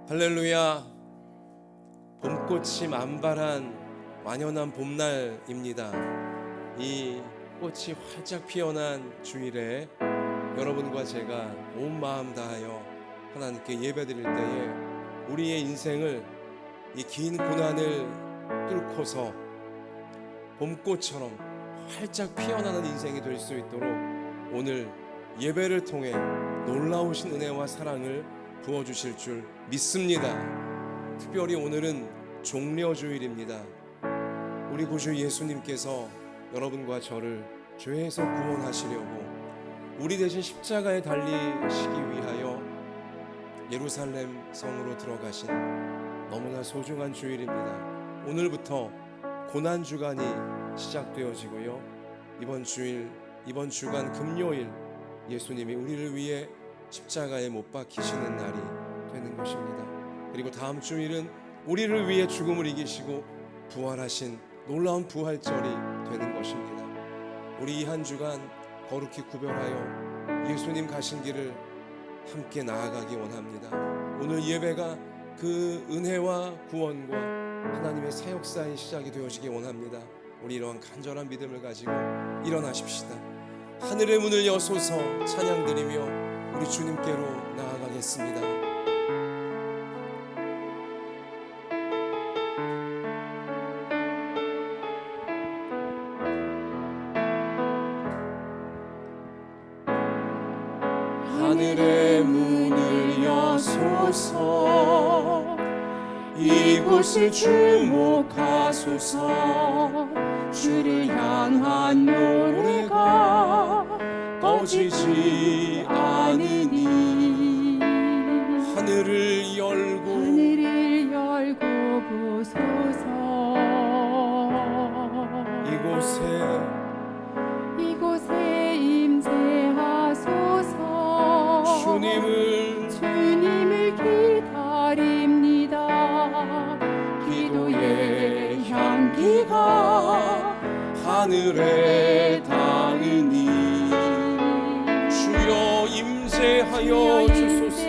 할렐루야. 봄꽃이 만발한 완연한 봄날입니다. 이 꽃이 활짝 피어난 주일에 여러분과 제가 온 마음 다하여 하나님께 예배드릴 때에 우리의 인생을 이 긴 고난을 뚫고서 봄꽃처럼 활짝 피어나는 인생이 될 수 있도록 오늘 예배를 통해 놀라우신 은혜와 사랑을 부어주실 줄 믿습니다. 특별히 오늘은 종려주일입니다. 우리 구주 예수님께서 여러분과 저를 죄에서 구원하시려고 우리 대신 십자가에 달리시기 위하여 예루살렘 성으로 들어가신 너무나 소중한 주일입니다. 오늘부터 고난주간이 시작되어지고요, 이번 주간 금요일 예수님이 우리를 위해 십자가에 못 박히시는 날이 되는 것입니다. 그리고 다음 주일은 우리를 위해 죽음을 이기시고 부활하신 놀라운 부활절이 되는 것입니다. 우리 이 한 주간 거룩히 구별하여 예수님 가신 길을 함께 나아가기 원합니다. 오늘 예배가 그 은혜와 구원과 하나님의 새 역사의 시작이 되어지기 원합니다. 우리 이러한 간절한 믿음을 가지고 일어나십시다. 하늘의 문을 여소서 찬양드리며 우리 주님께로 나아가겠습니다. 하늘의 문을 여소서, 이곳을 주목하소서. 주를 향한 노래가 꺼지지 않으니 하늘을 열고 보소서. 이곳에 임재하소서. 주님을 기다립니다. 기도의 향기가 하늘에 닿으니 주여 임재하여 주소서.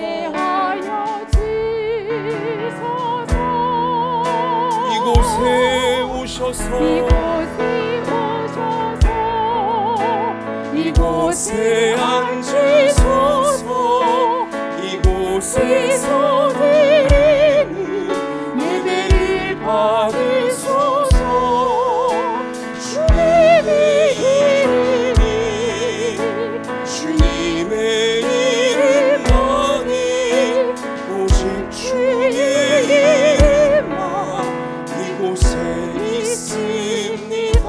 이곳에 오셔서 이곳에 앉으소서. 이곳에서 드리는 예배를 받으소서. 주님의 이름만이, 오직 주의 이름만 이곳에 있습니다.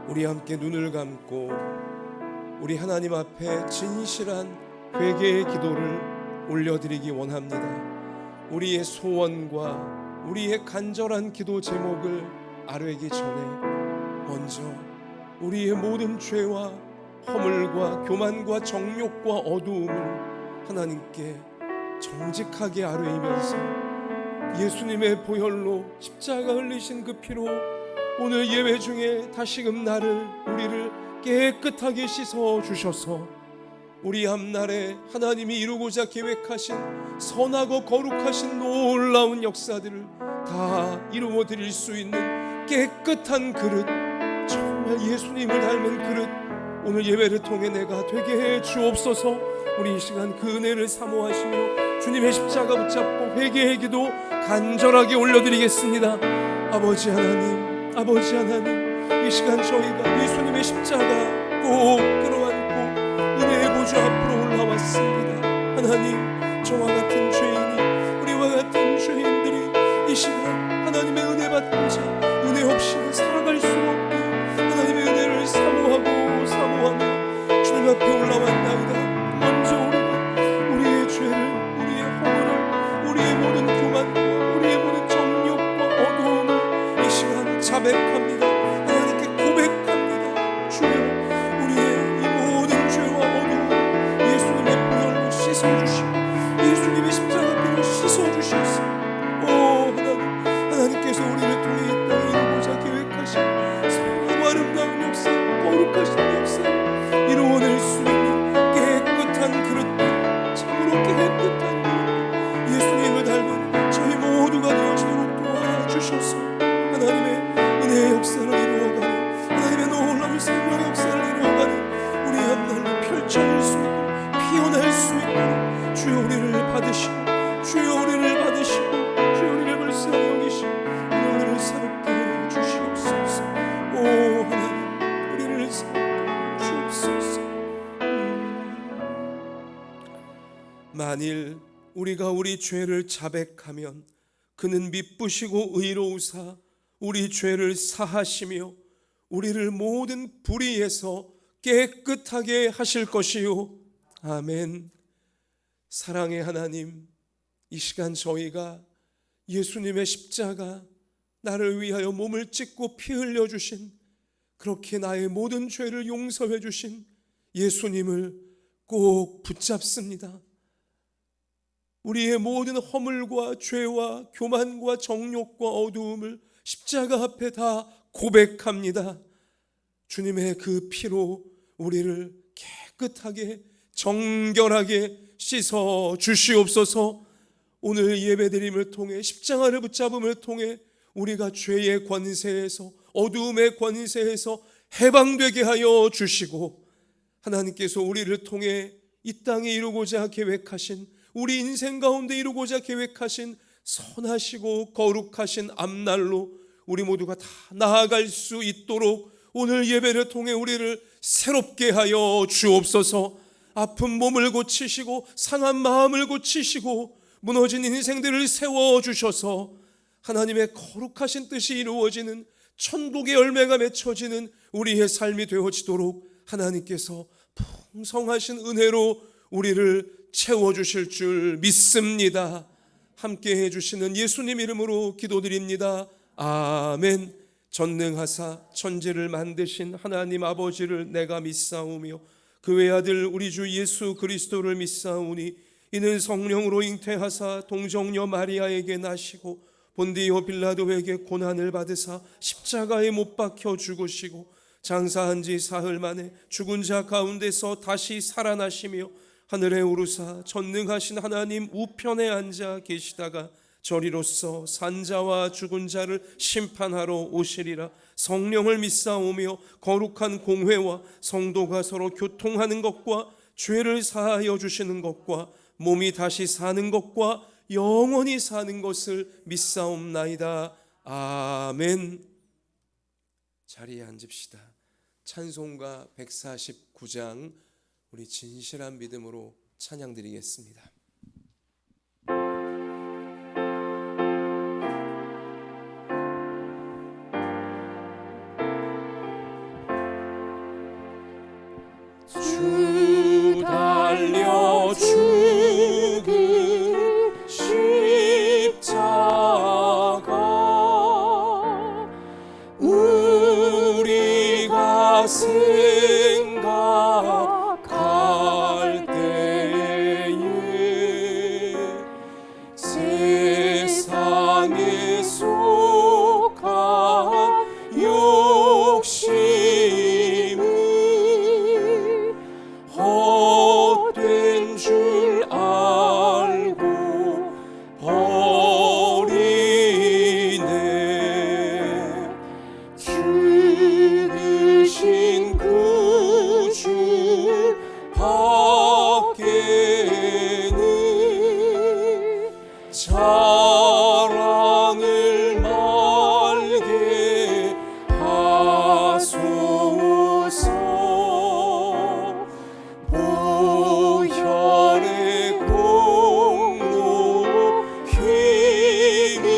우리 함께 눈을 감고 우리 하나님 앞에 진실한 회개의 기도를 올려드리기 원합니다. 우리의 소원과 우리의 간절한 기도 제목을 아뢰기 전에 먼저 우리의 모든 죄와 허물과 교만과 정욕과 어두움을 하나님께 정직하게 아뢰이면서 예수님의 보혈로 십자가 흘리신 그 피로 오늘 예배 중에 다시금 우리를 깨끗하게 씻어 주셔서 우리 앞날에 하나님이 이루고자 계획하신 선하고 거룩하신 놀라운 역사들을 다 이루어 드릴 수 있는 깨끗한 그릇, 정말 예수님을 닮은 그릇, 오늘 예배를 통해 내가 되게 해 주옵소서. 우리 이 시간 그 은혜를 사모하시며 주님의 십자가 붙잡고 회개의 기도 간절하게 올려드리겠습니다. 아버지 하나님, 이 시간 저희가 예수님의 십자가 꼭 끌어안고 은혜의 보좌 앞으로 올라왔습니다. 하나님, 저와 같은 죄인이, 우리와 같은 죄인들이 이 시간 하나님의 은혜 받고자 은혜 없이는 살아갈 수 없게 하나님의 은혜를 사모하며 주님 앞에 올라왔나이다. 먼저 우리의 죄를, 우리의 허물을, 우리의 모든 교만과 우리의 모든 정욕과 어두움을 이 시간 자백합니다. 하나님께 고백합니다. 주여, 우리의 이 모든 죄와 어두움 예수님의 보혈로 씻어주시고 예수님의 십자가로 씻어주시옵소서. 하나님께서 우리를 통해 이 땅에 이루고자 계획하신 선하고 아름다운 역사, 거룩하신 역사 이루어낼 수 있는 깨끗한 그릇들 받으시고 주여 우리를 받으시고 주여 우리를 불쌍히 여기시고 우리를 새롭게 해 주시옵소서. 오 하나님 우리를 새롭게 해 주옵소서. 만일 우리가 우리 죄를 자백하면 그는 미쁘시고 의로우사 우리 죄를 사하시며 우리를 모든 불의에서 깨끗하게 하실 것이요. 아멘. 사랑의 하나님, 이 시간 저희가 예수님의 십자가 나를 위하여 몸을 찢고 피 흘려 주신, 그렇게 나의 모든 죄를 용서해 주신 예수님을 꼭 붙잡습니다. 우리의 모든 허물과 죄와 교만과 정욕과 어두움을 십자가 앞에 다 고백합니다. 주님의 그 피로 우리를 깨끗하게 정결하게 씻어 주시옵소서. 오늘 예배드림을 통해 십자가를 붙잡음을 통해 우리가 죄의 권세에서 어두움의 권세에서 해방되게 하여 주시고, 하나님께서 우리를 통해 이 땅에 이루고자 계획하신, 우리 인생 가운데 이루고자 계획하신 선하시고 거룩하신 앞날로 우리 모두가 다 나아갈 수 있도록 오늘 예배를 통해 우리를 새롭게 하여 주옵소서. 아픈 몸을 고치시고 상한 마음을 고치시고 무너진 인생들을 세워주셔서 하나님의 거룩하신 뜻이 이루어지는 천국의 열매가 맺혀지는 우리의 삶이 되어지도록 하나님께서 풍성하신 은혜로 우리를 채워주실 줄 믿습니다. 함께 해주시는 예수님 이름으로 기도드립니다. 아멘. 전능하사 천지를 만드신 하나님 아버지를 내가 믿사오며 그 외아들 우리 주 예수 그리스도를 믿사오니 이는 성령으로 잉태하사 동정녀 마리아에게 나시고 본디오 빌라도에게 고난을 받으사 십자가에 못 박혀 죽으시고 장사한 지 사흘 만에 죽은 자 가운데서 다시 살아나시며 하늘에 오르사 전능하신 하나님 우편에 앉아 계시다가 저리로서 산자와 죽은 자를 심판하러 오시리라. 성령을 믿사오며 거룩한 공회와 성도가 서로 교통하는 것과 죄를 사하여 주시는 것과 몸이 다시 사는 것과 영원히 사는 것을 믿사옵나이다. 아멘. 자리에 앉읍시다. 찬송가 149장 우리 진실한 믿음으로 찬양드리겠습니다. 주 달려 죽은 십자가 우리가 생각할 때에 세상에 속한 욕심을 헛된 줄 알고 버리네. 죽으신 그 주 밖에는 자랑을 말게 하소서. 보혈의 공로 힘입어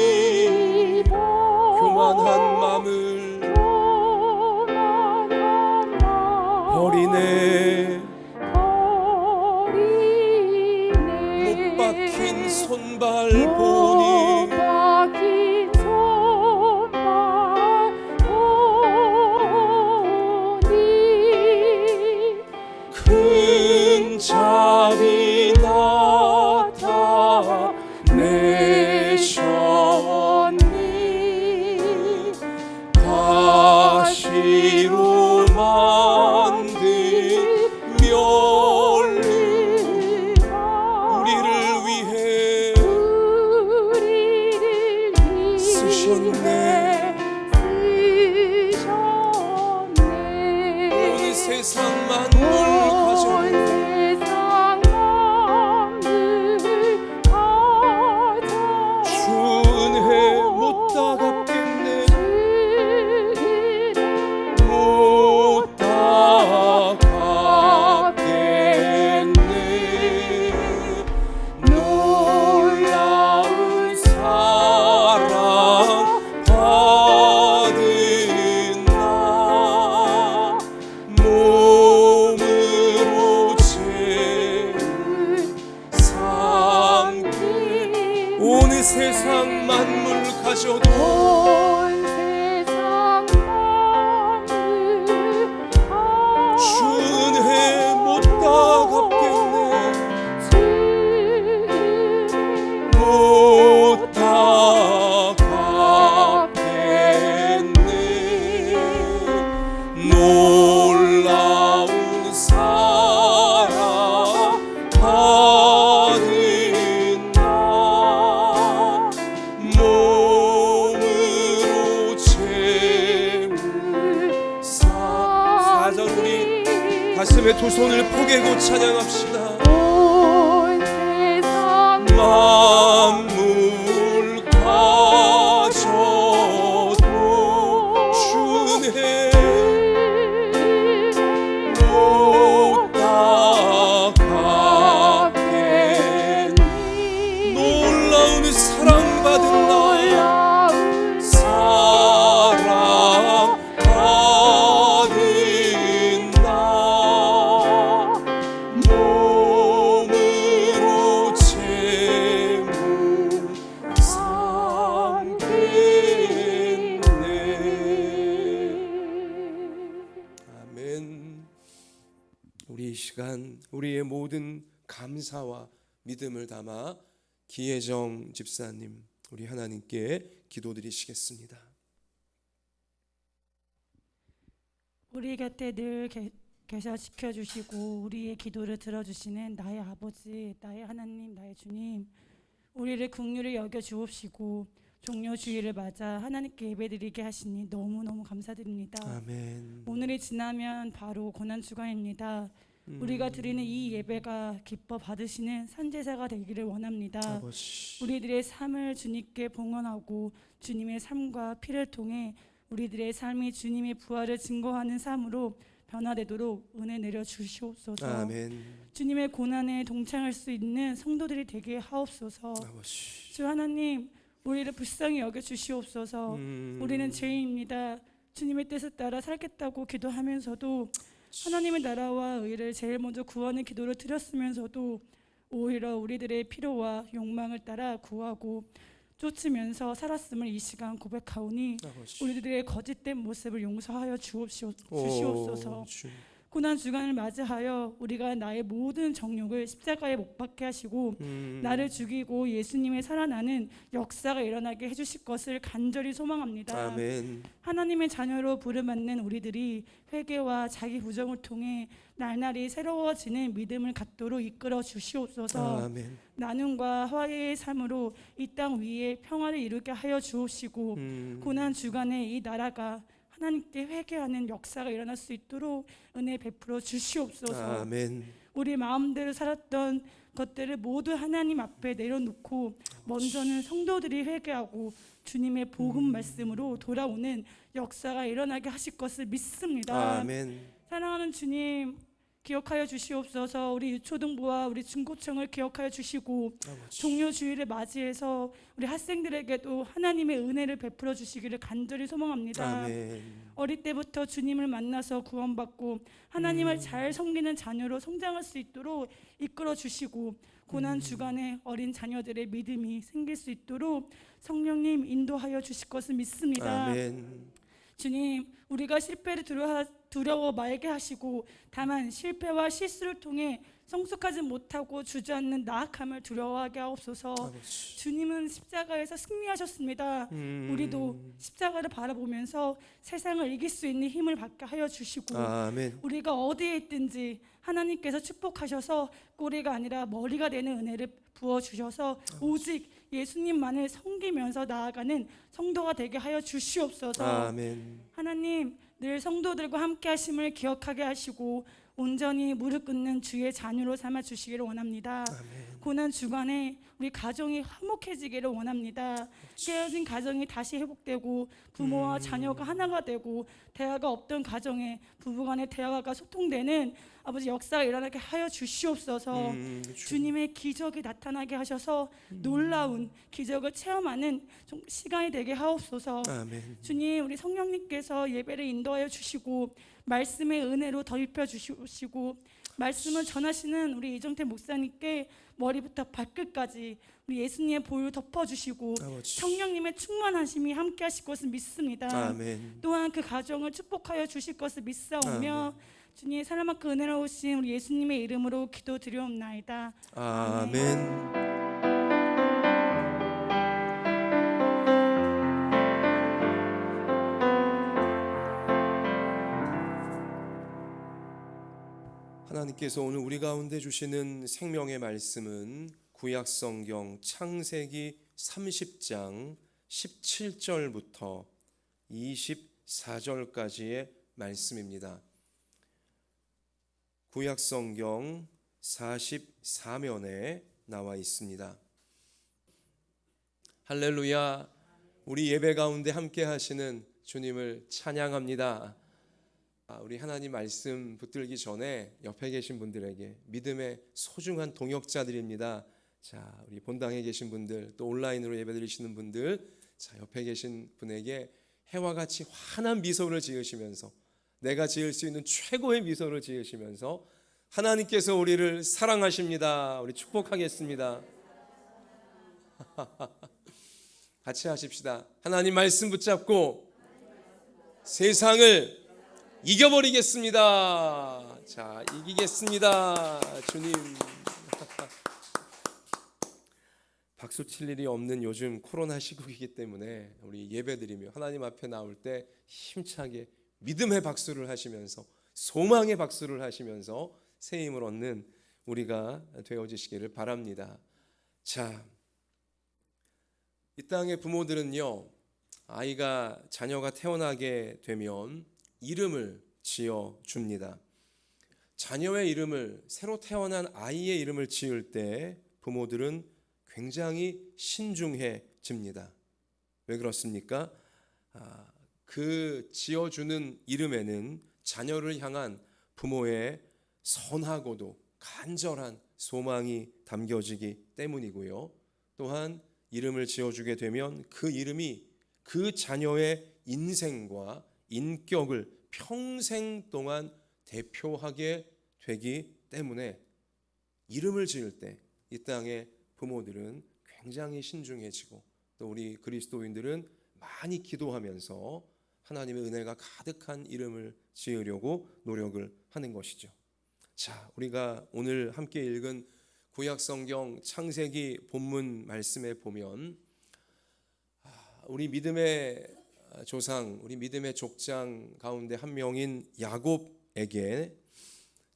교만한 마음을 버리네. 못 박힌 손발 보니 큰 자비 나타내셨니. 가시로 만든 멸류관 우리를 위해 온 세상 만물 가져도 온 세상 만물 주는 은혜 못다 갚겠네 못다 갚겠네 놀라운 사랑 받은 나 몸으로 채울 사전 우리 가슴에 두 손을 포개고 찬양합시다. 온 세상 만물 가져도 주네 못다 갚겠네 놀라운 사랑받은 나 사랑받은 나 몸으로 채울 삼겠네. 아멘. 우리 이 시간 우리의 모든 감사와 믿음을 담아 기혜정 집사님 우리 하나님께 기도드리시겠습니다. 우리 곁에 늘 계셔 지켜주시고 우리의 기도를 들어주시는 나의 아버지, 나의 하나님, 나의 주님, 우리를 긍휼히 여겨 주옵시고 종려 주일을 맞아 하나님께 예배드리게 하시니 너무너무 감사드립니다. 아멘. 오늘이 지나면 바로 고난주간입니다. 우리가 드리는 이 예배가 기뻐 받으시는 산제사가 되기를 원합니다. 아버지. 우리들의 삶을 주님께 봉헌하고 주님의 삶과 피를 통해 우리들의 삶이 주님의 부활을 증거하는 삶으로 변화되도록 은혜 내려 주시옵소서. 아멘. 주님의 고난에 동참할 수 있는 성도들이 되게 하옵소서. 아버지. 주 하나님, 우리를 불쌍히 여겨 주시옵소서. 우리는 죄인입니다. 주님의 뜻을 따라 살겠다고 기도하면서도 하나님의 나라와 의를 제일 먼저 구하는 기도를 드렸으면서도 오히려 우리들의 필요와 욕망을 따라 구하고 쫓으면서 살았음을 이 시간 고백하오니 아버지. 우리들의 거짓된 모습을 용서하여 주시옵소서. 주. 고난 주간을 맞이하여 우리가 나의 모든 정욕을 십자가에 못 박게 하시고 나를 죽이고 예수님의 살아나는 역사가 일어나게 해주실 것을 간절히 소망합니다. 아멘. 하나님의 자녀로 부름받는 우리들이 회개와 자기 부정을 통해 날날이 새로워지는 믿음을 갖도록 이끌어 주시옵소서. 아멘. 나눔과 화해의 삶으로 이 땅 위에 평화를 이루게 하여 주옵시고 고난 주간에 이 나라가 하나님께 회개하는 역사가 일어날 수 있도록 은혜 베풀어 주시옵소서. 아멘. 우리 마음대로 살았던 것들을 모두 하나님 앞에 내려놓고 먼저는 성도들이 회개하고 주님의 복음 말씀으로 돌아오는 역사가 일어나게 하실 것을 믿습니다. 아멘. 사랑하는 주님, 기억하여 주시옵소서. 우리 유초등부와 우리 중고청을 기억하여 주시고 아버지. 종료 주일을 맞이해서 우리 학생들에게도 하나님의 은혜를 베풀어 주시기를 간절히 소망합니다. 아멘. 어릴 때부터 주님을 만나서 구원받고 하나님을 잘 섬기는 자녀로 성장할 수 있도록 이끌어 주시고 고난 주간에 어린 자녀들의 믿음이 생길 수 있도록 성령님 인도하여 주실 것을 믿습니다. 아멘. 주님, 우리가 실패를 두려워 말게 하시고 다만 실패와 실수를 통해 성숙하지 못하고 주저앉는 나약함을 두려워하게 하옵소서. 아버지. 주님은 십자가에서 승리하셨습니다. 우리도 십자가를 바라보면서 세상을 이길 수 있는 힘을 받게 하여 주시고 아멘. 우리가 어디에 있든지 하나님께서 축복하셔서 꼬리가 아니라 머리가 되는 은혜를 부어주셔서 오직 예수님만을 섬기면서 나아가는 성도가 되게 하여 주시옵소서. 아멘. 하나님, 늘 성도들과 함께 하심을 기억하게 하시고 온전히 무릎 꿇는 주의 자녀로 삼아 주시기를 원합니다. 아멘. 고난 주간에 우리 가정이 화목해지기를 원합니다. 깨어진 가정이 다시 회복되고 부모와 자녀가 하나가 되고 대화가 없던 가정에 부부간의 대화가 소통되는 아버지 역사가 일어나게 하여 주시옵소서. 주님의 기적이 나타나게 하셔서 놀라운 기적을 체험하는 시간이 되게 하옵소서. 아멘. 주님, 우리 성령님께서 예배를 인도하여 주시고 말씀의 은혜로 덧입혀 주시고 말씀을 전하시는 우리 이정태 목사님께 머리부터 발끝까지 우리 예수님의 보혈 덮어주시고 아버지. 성령님의 충만하심이 함께 하실 것을 믿습니다. 아멘. 또한 그 가정을 축복하여 주실 것을 믿사오며 아멘. 주님 사랑만큼 은혜로우신 우리 예수님의 이름으로 기도드리옵나이다. 아멘. 하나님께서 오늘 우리 가운데 주시는 생명의 말씀은 구약성경 창세기 30장 17절부터 24절까지의 말씀입니다. 구약성경 44면에 나와 있습니다. 할렐루야. 우리 예배 가운데 함께 하시는 주님을 찬양합니다. 우리 하나님 말씀 붙들기 전에 옆에 계신 분들에게 믿음의 소중한 동역자들입니다. 자, 우리 본당에 계신 분들, 또 온라인으로 예배드리시는 분들, 자, 옆에 계신 분에게 해와 같이 환한 미소를 지으시면서, 내가 지을 수 있는 최고의 미소를 지으시면서 하나님께서 우리를 사랑하십니다. 우리 축복하겠습니다. 같이 하십시다. 하나님 말씀 붙잡고 세상을 이겨버리겠습니다. 자, 이기겠습니다. 주님. 박수 칠 일이 없는 요즘 코로나 시국이기 때문에 우리 예배드리며 하나님 앞에 나올 때 힘차게 믿음의 박수를 하시면서, 소망의 박수를 하시면서 새 힘을 얻는 우리가 되어지시기를 바랍니다. 자, 이 땅의 부모들은요, 자녀가 태어나게 되면 이름을 지어 줍니다. 자녀의 이름을, 새로 태어난 아이의 이름을 지을 때 부모들은 굉장히 신중해집니다. 왜 그렇습니까? 그 지어주는 이름에는 자녀를 향한 부모의 선하고도 간절한 소망이 담겨지기 때문이고요. 또한 이름을 지어주게 되면 그 이름이 그 자녀의 인생과 인격을 평생 동안 대표하게 되기 때문에 이름을 지을 때 이 땅의 부모들은 굉장히 신중해지고, 또 우리 그리스도인들은 많이 기도하면서 하나님의 은혜가 가득한 이름을 지으려고 노력을 하는 것이죠. 자, 우리가 오늘 함께 읽은 구약성경 창세기 본문 말씀에 보면 우리 믿음의 조상, 우리 믿음의 족장 가운데 한 명인 야곱에게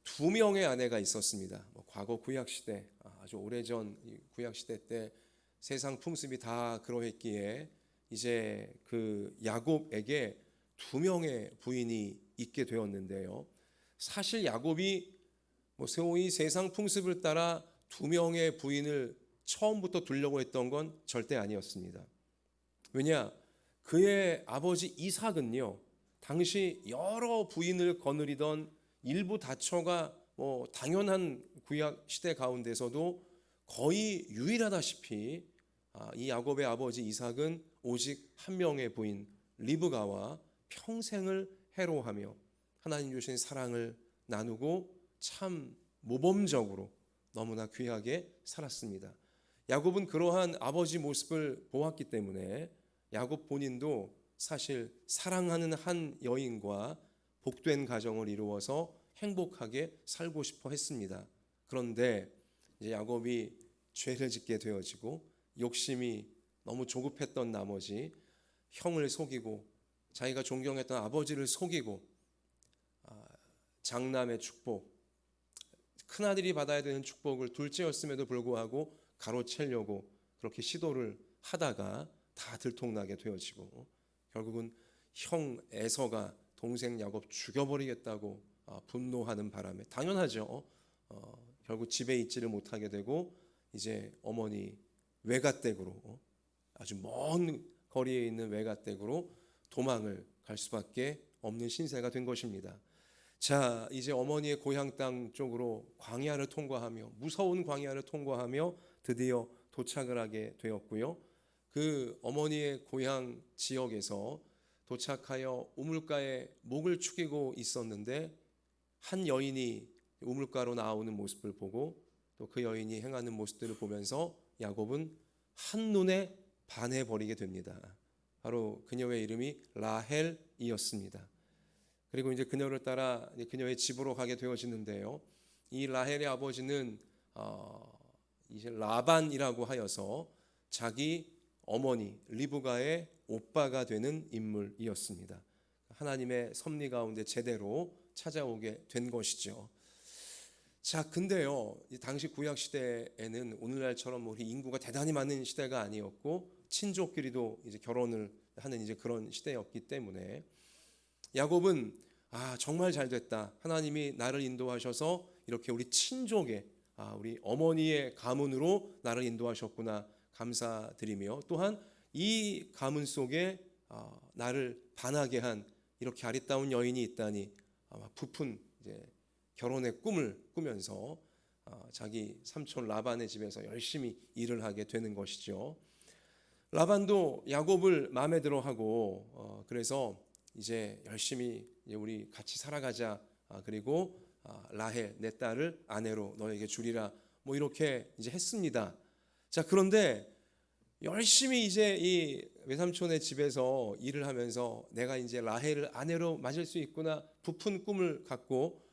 두 명의 아내가 있었습니다. 과거 구약시대, 아주 오래전 구약시대 때 세상 풍습이 다 그러했기에 이제 그 야곱에게 두 명의 부인이 있게 되었는데요. 사실 야곱이 소위 세상 풍습을 따라 두 명의 부인을 처음부터 두려고 했던 건 절대 아니었습니다. 왜냐? 그의 아버지 이삭은요, 당시 여러 부인을 거느리던 일부 다처가 당연한 구약 시대 가운데서도 거의 유일하다시피 이 야곱의 아버지 이삭은 오직 한 명의 부인 리브가와 평생을 해로하며 하나님 주신 사랑을 나누고 참 모범적으로 너무나 귀하게 살았습니다. 야곱은 그러한 아버지 모습을 보았기 때문에 야곱 본인도 사실 사랑하는 한 여인과 복된 가정을 이루어서 행복하게 살고 싶어 했습니다. 그런데 이제 야곱이 죄를 짓게 되어지고 욕심이 너무 조급했던 나머지 형을 속이고 자기가 존경했던 아버지를 속이고 장남의 축복, 큰아들이 받아야 되는 축복을 둘째였음에도 불구하고 가로채려고 그렇게 시도를 하다가 다 들통나게 되어지고, 결국은 형 에서가 동생 야곱 죽여버리겠다고 분노하는 바람에, 당연하죠, 결국 집에 있지를 못하게 되고 이제 어머니 외가댁으로, 아주 먼 거리에 있는 외가댁으로 도망을 갈 수밖에 없는 신세가 된 것입니다. 자, 이제 어머니의 고향 땅 쪽으로 광야를 통과하며, 무서운 광야를 통과하며 드디어 도착을 하게 되었고요. 그 어머니의 고향 지역에서 도착하여 우물가에 목을 축이고 있었는데 한 여인이 우물가로 나오는 모습을 보고 또 그 여인이 행하는 모습들을 보면서 야곱은 한눈에 반해버리게 됩니다. 바로 그녀의 이름이 라헬이었습니다. 그리고 이제 그녀를 따라 그녀의 집으로 가게 되어지는데요. 이 라헬의 아버지는 이제 라반이라고 하여서 자기 어머니 리브가의 오빠가 되는 인물이었습니다. 하나님의 섭리 가운데 제대로 찾아오게 된 것이죠. 자, 근데요, 이 당시 구약 시대에는 오늘날처럼 우리 인구가 대단히 많은 시대가 아니었고 친족끼리도 이제 결혼을 하는 이제 그런 시대였기 때문에 야곱은 정말 잘 됐다. 하나님이 나를 인도하셔서 이렇게 우리 친족의 우리 어머니의 가문으로 나를 인도하셨구나 감사드리며 또한 이 가문 속에 나를 반하게 한 이렇게 아리따운 여인이 있다니 부푼 이제 결혼의 꿈을 꾸면서 자기 삼촌 라반의 집에서 열심히 일을 하게 되는 것이죠. 라반도 야곱을 마음에 들어하고 그래서 이제 열심히 이제 우리 같이 살아가자. 그리고 라헬 내 딸을 아내로 너에게 주리라. 뭐 이렇게 이제 했습니다. 자, 그런데 열심히 이제 이 외삼촌의 집에서 일을 하면서 내가 이제 라헬을 아내로 맞을 수 있구나 부푼 꿈을 갖고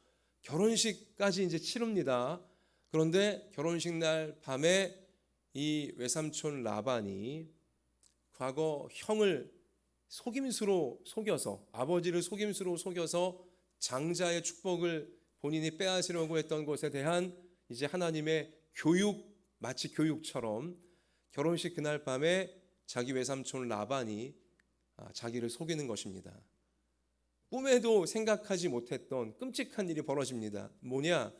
결혼식까지 이제 치릅니다. 그런데 결혼식 날 밤에 이 외삼촌 라반이 과거 형을 속임수로 속여서 아버지를 속임수로 속여서 장자의 축복을 본인이 빼앗으려고 했던 것에 대한 이제 하나님의 교육, 마치 교육처럼 결혼식 그날 밤에 자기 외삼촌 라반이 자기를 속이는 것입니다. 꿈에도 생각하지 못했던 끔찍한 일이 벌어집니다. 뭐냐?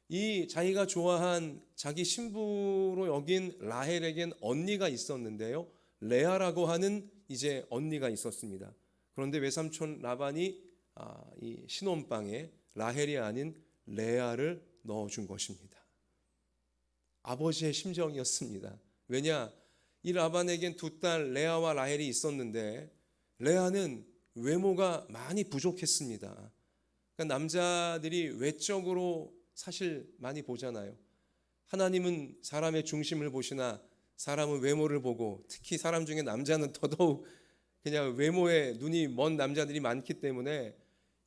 이 자기가 좋아한 자기 신부로 여긴 라헬에겐 언니가 있었는데요. 레아라고 하는 이제 언니가 있었습니다. 그런데 외삼촌 라반이 이 신혼방에 라헬이 아닌 레아를 넣어준 것입니다. 아버지의 심정이었습니다. 왜냐? 이 라반에겐 두 딸 레아와 라헬이 있었는데 레아는 외모가 많이 부족했습니다. 그러니까 남자들이 외적으로 사실 많이 보잖아요. 하나님은 사람의 중심을 보시나 사람은 외모를 보고 특히 사람 중에 남자는 더더욱 그냥 외모에 눈이 먼 남자들이 많기 때문에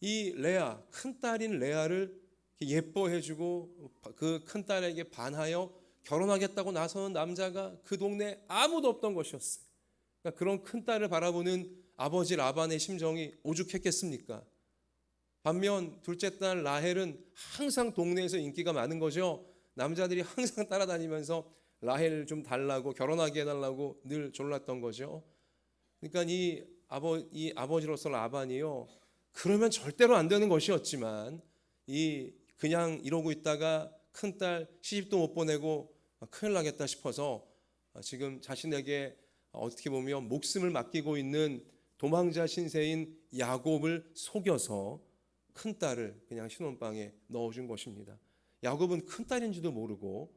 이 레아, 큰딸인 레아를 예뻐해주고 그 큰딸에게 반하여 결혼하겠다고 나서는 남자가 그 동네에 아무도 없던 것이었어요. 그러니까 그런 큰딸을 바라보는 아버지 라반의 심정이 오죽했겠습니까? 반면 둘째 딸 라헬은 항상 동네에서 인기가 많은 거죠. 남자들이 항상 따라다니면서 라헬을 좀 달라고 결혼하게 해달라고 늘 졸랐던 거죠. 그러니까 이 아버지로서 라반이요. 그러면 절대로 안 되는 것이었지만 그냥 이러고 있다가 큰딸 시집도 못 보내고 큰일 나겠다 싶어서 지금 자신에게 어떻게 보면 목숨을 맡기고 있는 도망자 신세인 야곱을 속여서 큰딸을 그냥 신혼방에 넣어준 것입니다. 야곱은 큰딸인지도 모르고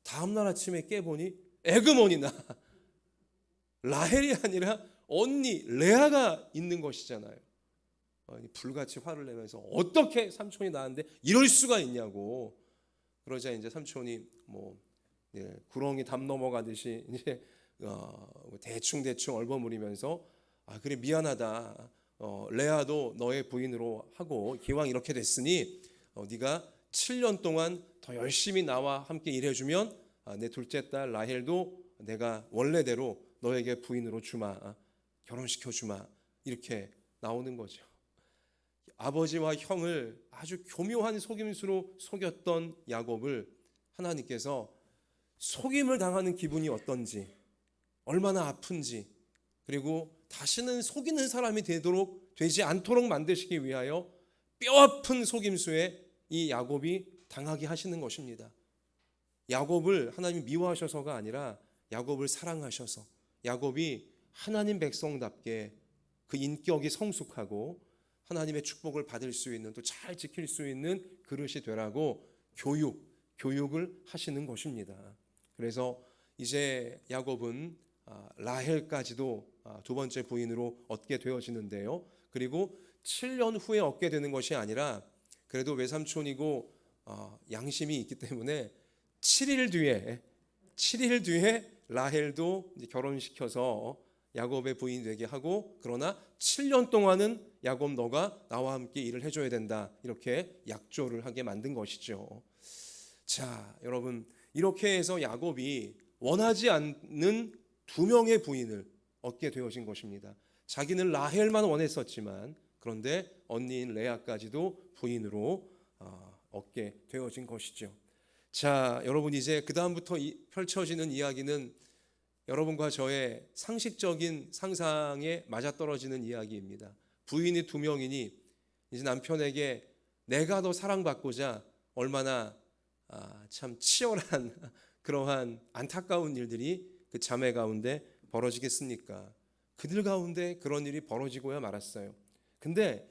다음날 아침에 깨보니 에그머니나 라헬이 아니라 언니 레아가 있는 것이잖아요. 불같이 화를 내면서 어떻게 삼촌이 나한테 이럴 수가 있냐고. 그러자 이제 삼촌이 구렁이 담 넘어가듯이 이제 대충 얼버무리면서 그래 미안하다. 레아도 너의 부인으로 하고 기왕 이렇게 됐으니 네가 7년 동안 더 열심히 나와 함께 일해주면 내 둘째 딸 라헬도 내가 원래대로 너에게 부인으로 주마. 결혼시켜주마. 이렇게 나오는 거죠. 아버지와 형을 아주 교묘한 속임수로 속였던 야곱을 하나님께서 속임을 당하는 기분이 어떤지, 얼마나 아픈지, 그리고 다시는 속이는 사람이 되지 않도록 만드시기 위하여 뼈아픈 속임수에 이 야곱이 당하게 하시는 것입니다. 야곱을 하나님이 미워하셔서가 아니라 야곱을 사랑하셔서 야곱이 하나님 백성답게 그 인격이 성숙하고 하나님의 축복을 받을 수 있는 또 잘 지킬 수 있는 그릇이 되라고 교육을 하시는 것입니다. 그래서 이제 야곱은 라헬까지도 두 번째 부인으로 얻게 되어지는데요. 그리고 7년 후에 얻게 되는 것이 아니라 그래도 외삼촌이고 양심이 있기 때문에 7일 뒤에 라헬도 이제 결혼시켜서 야곱의 부인이 되게 하고, 그러나 7년 동안은 야곱 너가 나와 함께 일을 해줘야 된다, 이렇게 약조를 하게 만든 것이죠. 자, 여러분, 이렇게 해서 야곱이 원하지 않는 2명의 부인을 얻게 되어진 것입니다. 자기는 라헬만 원했었지만 그런데 언니인 레아까지도 부인으로 얻게 되어진 것이죠. 자, 여러분, 이제 그 다음부터 펼쳐지는 이야기는 여러분과 저의 상식적인 상상에 맞아떨어지는 이야기입니다. 부인이 2명이니 이제 남편에게 내가 더 사랑받고자 얼마나 참 치열한 그러한 안타까운 일들이 그 자매 가운데 벌어지겠습니까? 그들 가운데 그런 일이 벌어지고야 말았어요. 근데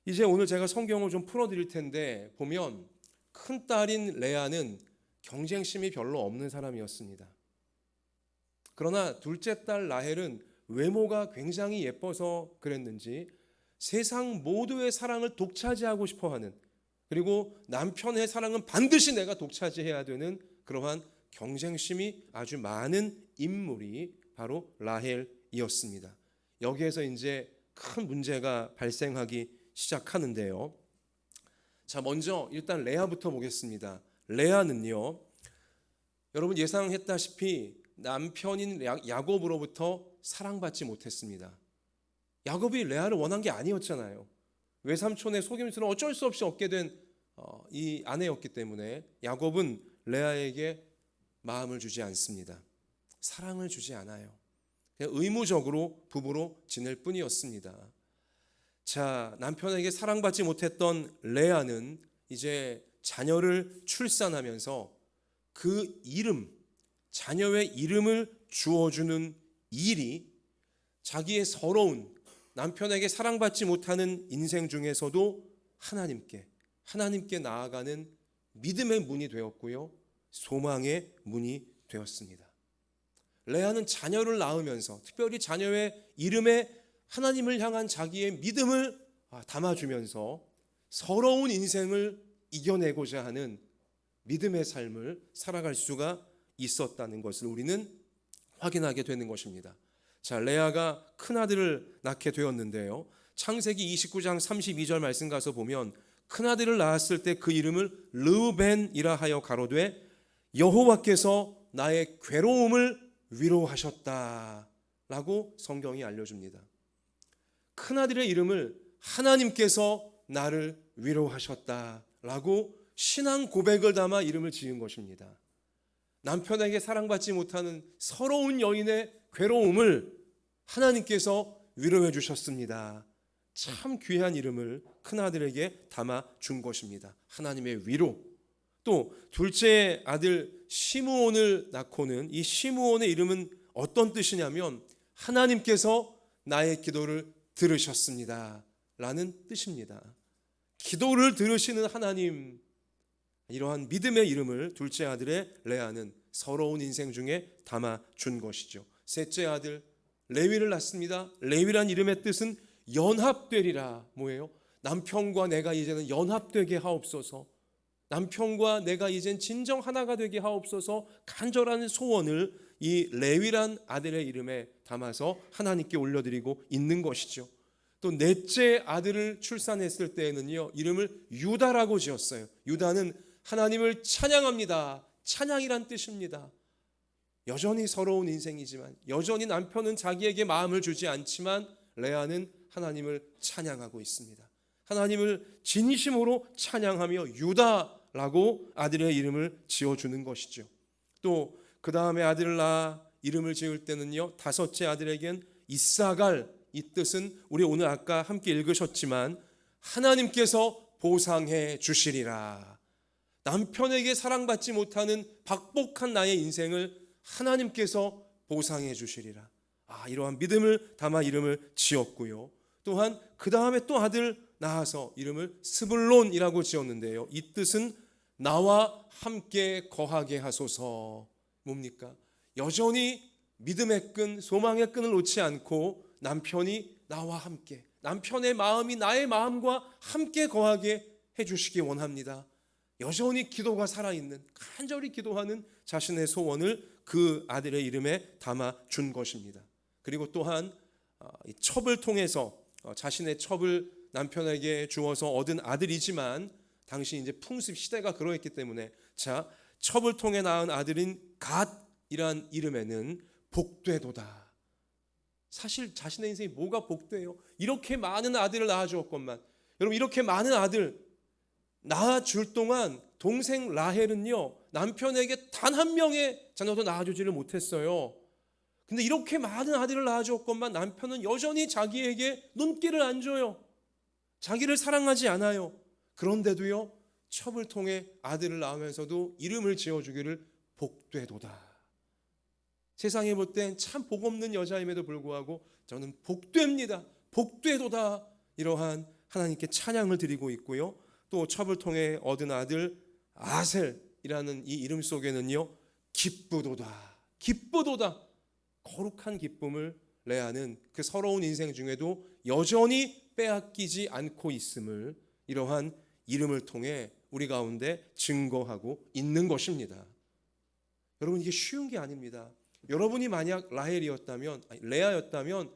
이제 오늘 제가 성경을 좀 풀어드릴 텐데 보면 큰딸인 레아는 경쟁심이 별로 없는 사람이었습니다. 그러나 둘째 딸 라헬은 외모가 굉장히 예뻐서 그랬는지 세상 모두의 사랑을 독차지하고 싶어하는, 그리고 남편의 사랑은 반드시 내가 독차지해야 되는 그러한 경쟁심이 아주 많은 인물이 바로 라헬이었습니다. 여기에서 이제 큰 문제가 발생하기 시작하는데요. 자, 먼저 일단 레아부터 보겠습니다. 레아는요, 여러분 예상했다시피 남편인 야곱으로부터 사랑받지 못했습니다. 야곱이 레아를 원한 게 아니었잖아요. 외삼촌의 속임수는 어쩔 수 없이 얻게 된 이 아내였기 때문에 야곱은 레아에게 마음을 주지 않습니다. 사랑을 주지 않아요. 그냥 의무적으로 부부로 지낼 뿐이었습니다. 자, 남편에게 사랑받지 못했던 레아는 이제 자녀를 출산하면서 그 이름, 자녀의 이름을 주어주는 일이 자기의 서러운, 남편에게 사랑받지 못하는 인생 중에서도 하나님께 나아가는 믿음의 문이 되었고요, 소망의 문이 되었습니다. 레아는 자녀를 낳으면서 특별히 자녀의 이름에 하나님을 향한 자기의 믿음을 담아주면서 서러운 인생을 이겨내고자 하는 믿음의 삶을 살아갈 수가 있었다는 것을 우리는 확인하게 되는 것입니다. 자, 레아가 큰아들을 낳게 되었는데요, 창세기 29장 32절 말씀 가서 보면 큰아들을 낳았을 때 그 이름을 르벤이라 하여 가로되 여호와께서 나의 괴로움을 위로하셨다 라고 성경이 알려줍니다. 큰아들의 이름을 하나님께서 나를 위로하셨다 라고 신앙 고백을 담아 이름을 지은 것입니다. 남편에게 사랑받지 못하는 서러운 여인의 괴로움을 하나님께서 위로해 주셨습니다. 참 귀한 이름을 큰아들에게 담아 준 것입니다. 하나님의 위로. 또 둘째 아들 시므온을 낳고는 이 시므온의 이름은 어떤 뜻이냐면 하나님께서 나의 기도를 들으셨습니다 라는 뜻입니다. 기도를 들으시는 하나님, 이러한 믿음의 이름을 둘째 아들의 레아는 서러운 인생 중에 담아 준 것이죠. 셋째 아들 레위를 낳습니다. 레위란 이름의 뜻은 연합되리라. 뭐예요? 남편과 내가 이제는 연합되게 하옵소서, 남편과 내가 이젠 진정 하나가 되게 하옵소서, 간절한 소원을 이 레위란 아들의 이름에 담아서 하나님께 올려드리고 있는 것이죠. 또 넷째 아들을 출산했을 때에는요, 이름을 유다라고 지었어요. 유다는 하나님을 찬양합니다. 찬양이란 뜻입니다. 여전히 서러운 인생이지만, 여전히 남편은 자기에게 마음을 주지 않지만 레아는 하나님을 찬양하고 있습니다. 하나님을 진심으로 찬양하며 유다라고 아들의 이름을 지어주는 것이죠. 또 그 다음에 아들을 낳아 이름을 지을 때는요, 다섯째 아들에겐 이사갈, 이 뜻은 우리 오늘 아까 함께 읽으셨지만 하나님께서 보상해 주시리라. 남편에게 사랑받지 못하는 박복한 나의 인생을 하나님께서 보상해 주시리라. 이러한 믿음을 담아 이름을 지었고요. 또한 그 다음에 또 아들 낳아서 이름을 스불론이라고 지었는데요, 이 뜻은 나와 함께 거하게 하소서. 뭡니까? 여전히 믿음의 끈, 소망의 끈을 놓지 않고 남편이 나와 함께, 남편의 마음이 나의 마음과 함께 거하게 해주시기 원합니다. 여전히 기도가 살아있는, 간절히 기도하는 자신의 소원을 그 아들의 이름에 담아 준 것입니다. 그리고 또한 이 첩을 통해서 자신의 첩을 남편에게 주어서 얻은 아들이지만 당시 이제 풍습 시대가 그러했기 때문에 자, 첩을 통해 낳은 아들인 갓이란 이름에는 복되도다. 사실 자신의 인생이 뭐가 복돼요? 이렇게 많은 아들을 낳아주었건만, 여러분 이렇게 많은 아들 낳아줄 동안 동생 라헬은요 남편에게 단 한 명의 자녀도 낳아주지를 못했어요. 근데 이렇게 많은 아들을 낳아주었건만 남편은 여전히 자기에게 눈길을 안 줘요. 자기를 사랑하지 않아요. 그런데도요 첩을 통해 아들을 낳으면서도 이름을 지어주기를 복되도다. 세상에 볼 땐 참 복없는 여자임에도 불구하고 저는 복됩니다, 복되도다, 이러한 하나님께 찬양을 드리고 있고요. 또 첩을 통해 얻은 아들 아셀이라는 이 이름 속에는요 기쁘도다, 기쁘도다, 거룩한 기쁨을 레아는 그 서러운 인생 중에도 여전히 빼앗기지 않고 있음을 이러한 이름을 통해 우리 가운데 증거하고 있는 것입니다. 여러분 이게 쉬운 게 아닙니다. 여러분이 만약 라헬이었다면, 레아였다면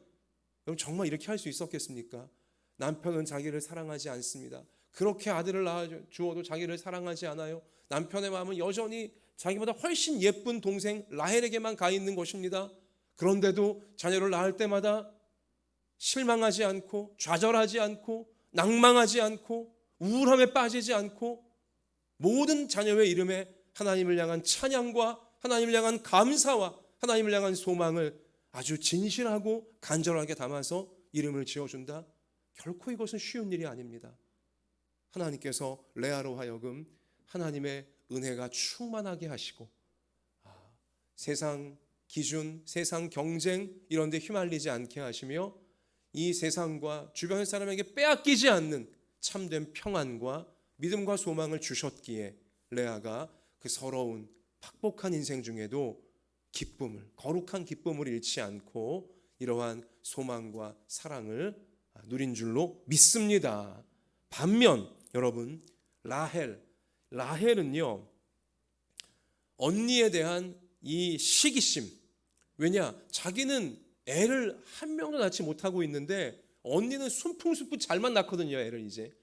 여러분 정말 이렇게 할 수 있었겠습니까? 남편은 자기를 사랑하지 않습니다. 그렇게 아들을 낳아주어도 자기를 사랑하지 않아요. 남편의 마음은 여전히 자기보다 훨씬 예쁜 동생 라헬에게만 가 있는 것입니다. 그런데도 자녀를 낳을 때마다 실망하지 않고 좌절하지 않고 낭망하지 않고 우울함에 빠지지 않고 모든 자녀의 이름에 하나님을 향한 찬양과 하나님을 향한 감사와 하나님을 향한 소망을 아주 진실하고 간절하게 담아서 이름을 지어준다. 결코 이것은 쉬운 일이 아닙니다. 하나님께서 레아로 하여금 하나님의 은혜가 충만하게 하시고 세상 기준, 세상 경쟁 이런 데 휘말리지 않게 하시며 이 세상과 주변 사람에게 빼앗기지 않는 참된 평안과 믿음과 소망을 주셨기에 레아가 그 서러운 팍복한 인생 중에도 기쁨을, 거룩한 기쁨을 잃지 않고 이러한 소망과 사랑을 누린 줄로 믿습니다. 반면 여러분 라헬은요 언니에 대한 이 시기심, 왜냐 자기는 애를 한 명도 낳지 못하고 있는데 언니는 순풍순풍 잘만 낳거든요, 애를 이제.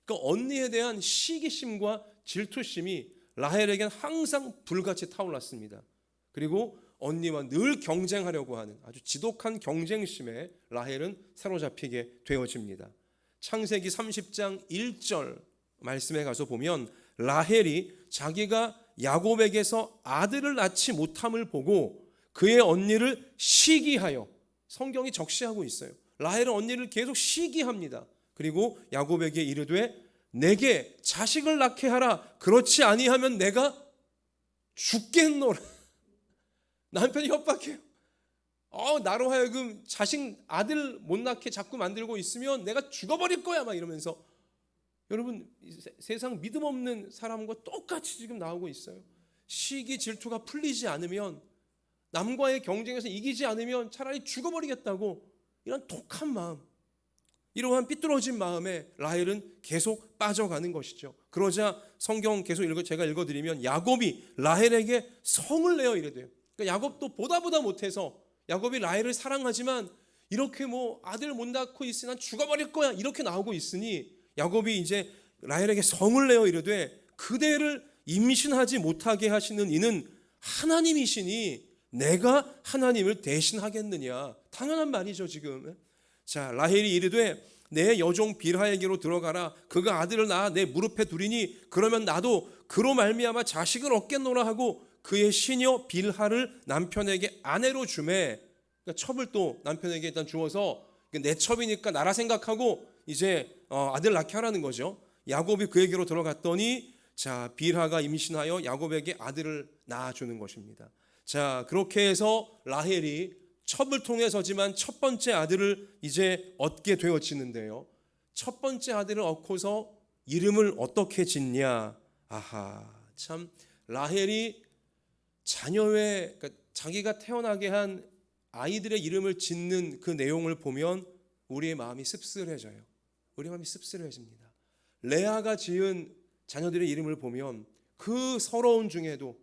그러니까 언니에 대한 시기심과 질투심이 라헬에겐 항상 불같이 타올랐습니다. 그리고 언니와 늘 경쟁하려고 하는 아주 지독한 경쟁심에 라헬은 사로잡히게 되어집니다. 창세기 30장 1절 말씀에 가서 보면 라헬이 자기가 야곱에게서 아들을 낳지 못함을 보고 그의 언니를 시기하여, 성경이 적시하고 있어요. 라헬은 언니를 계속 시기합니다. 그리고 야곱에게 이르되 내게 자식을 낳게 하라, 그렇지 아니하면 내가 죽겠노라. 남편이 협박해요. 나로 하여금 자식 아들 못 낳게 자꾸 만들고 있으면 내가 죽어버릴 거야 막 이러면서. 여러분 세상 믿음 없는 사람과 똑같이 지금 나오고 있어요. 시기 질투가 풀리지 않으면, 남과의 경쟁에서 이기지 않으면 차라리 죽어버리겠다고, 이런 독한 마음, 이러한 삐뚤어진 마음에 라헬은 계속 빠져가는 것이죠. 그러자 성경 계속 제가 읽어드리면 야곱이 라헬에게 성을 내어 이르대요. 그러니까 야곱도 보다 못해서, 야곱이 라헬을 사랑하지만 이렇게 뭐 아들 못 낳고 있으니 난 죽어버릴 거야 이렇게 나오고 있으니 야곱이 이제 라헬에게 성을 내어 이르되 그대를 임신하지 못하게 하시는 이는 하나님이시니 내가 하나님을 대신하겠느냐. 당연한 말이죠 지금. 자, 라헬이 이르되 내 여종 빌하에게로 들어가라. 그가 아들을 낳아 내 무릎에 두리니 그러면 나도 그로 말미암아 자식을 얻겠노라 하고 그의 시녀 빌하를 남편에게 아내로 주매. 그러니까 첩을 또 남편에게 일단 주어서 내 첩이니까 나라 생각하고 이제 아들 낳게 하라는 거죠. 야곱이 그에게로 들어갔더니 자, 빌하가 임신하여 야곱에게 아들을 낳아주는 것입니다. 자, 그렇게 해서 라헬이 첩을 통해서지만 첫 번째 아들을 이제 얻게 되어지는데요. 첫 번째 아들을 얻고서 이름을 어떻게 짓냐? 아하, 참 라헬이 자녀의, 그러니까 자기가 태어나게 한 아이들의 이름을 짓는 그 내용을 보면 우리의 마음이 씁쓸해져요. 우리 마음이 씁쓸해집니다. 레아가 지은 자녀들의 이름을 보면 그 서러운 중에도,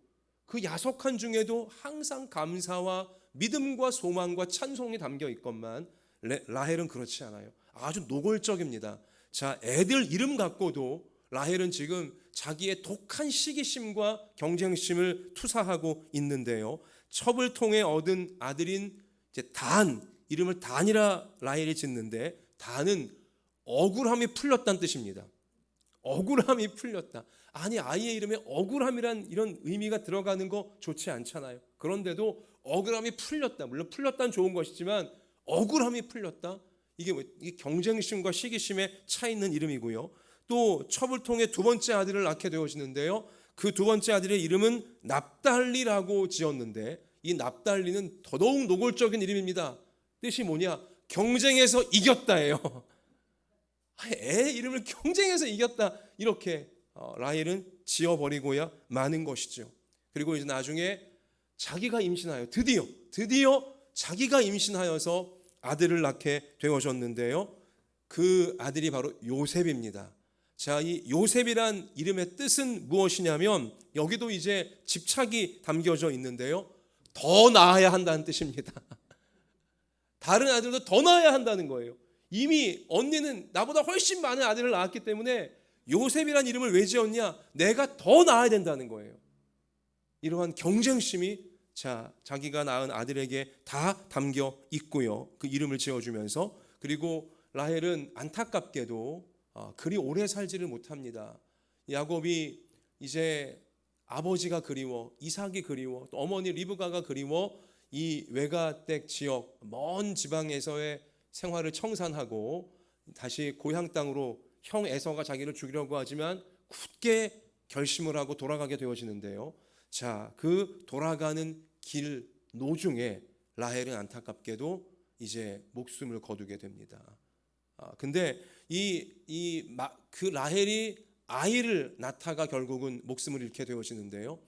그 야속한 중에도 항상 감사와 믿음과 소망과 찬송이 담겨 있건만 라헬은 그렇지 않아요. 아주 노골적입니다. 자, 애들 이름 갖고도 라헬은 지금 자기의 독한 시기심과 경쟁심을 투사하고 있는데요. 첩을 통해 얻은 아들인 이제 단, 이름을 단이라 라헬이 짓는데, 단은 억울함이 풀렸다는 뜻입니다. 억울함이 풀렸다. 아니, 아이의 이름에 억울함이란 이런 의미가 들어가는 거 좋지 않잖아요. 그런데도 억울함이 풀렸다. 물론 풀렸다는 좋은 것이지만 억울함이 풀렸다. 이게 경쟁심과 시기심에 차 있는 이름이고요. 또 첩을 통해 두 번째 아들을 낳게 되어지는데요. 그 두 번째 아들의 이름은 납달리라고 지었는데, 이 납달리는 더더욱 노골적인 이름입니다. 뜻이 뭐냐? 경쟁에서 이겼다예요. 애 이름을 경쟁에서 이겼다, 이렇게 라헬은 지어버리고야 마는 것이죠. 그리고 이제 나중에 자기가 임신하여 드디어 자기가 임신하여서 아들을 낳게 되어졌는데요. 그 아들이 바로 요셉입니다. 자, 이 요셉이란 이름의 뜻은 무엇이냐면, 여기도 이제 집착이 담겨져 있는데요. 더 낳아야 한다는 뜻입니다. 다른 아들도 더 낳아야 한다는 거예요. 이미 언니는 나보다 훨씬 많은 아들을 낳았기 때문에 요셉이란 이름을 왜 지었냐? 내가 더 낳아야 된다는 거예요. 이러한 경쟁심이 자기가 낳은 아들에게 다 담겨 있고요. 그 이름을 지어주면서, 그리고 라헬은 안타깝게도 그리 오래 살지를 못합니다. 야곱이 이제 아버지가 그리워, 이삭이 그리워, 또 어머니 리브가가 그리워 이 외가댁 지역 먼 지방에서의 생활을 청산하고 다시 고향 땅으로 형 에서가 자기를 죽이려고 하지만 굳게 결심을 하고 돌아가게 되어지는데요. 자, 그 돌아가는 길 노중에 라헬은 안타깝게도 이제 목숨을 거두게 됩니다. 근데 그 라헬이 아이를 낳다가 결국은 목숨을 잃게 되어지는데요.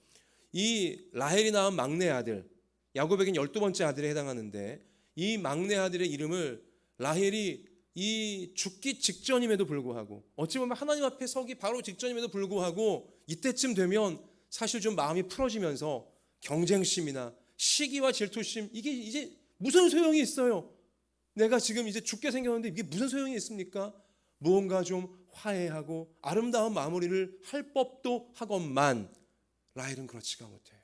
이 라헬이 낳은 막내 아들, 야곱에겐 12번째 아들에 해당하는데, 이 막내 아들의 이름을 라헬이 이 죽기 직전임에도 불구하고, 어찌 보면 하나님 앞에 서기 바로 직전임에도 불구하고 이때쯤 되면 사실 좀 마음이 풀어지면서 경쟁심이나 시기와 질투심, 이게 이제 무슨 소용이 있어요? 내가 지금 이제 죽게 생겼는데 이게 무슨 소용이 있습니까? 무언가 좀 화해하고 아름다운 마무리를 할 법도 하건만 라헬은 그렇지가 못해요.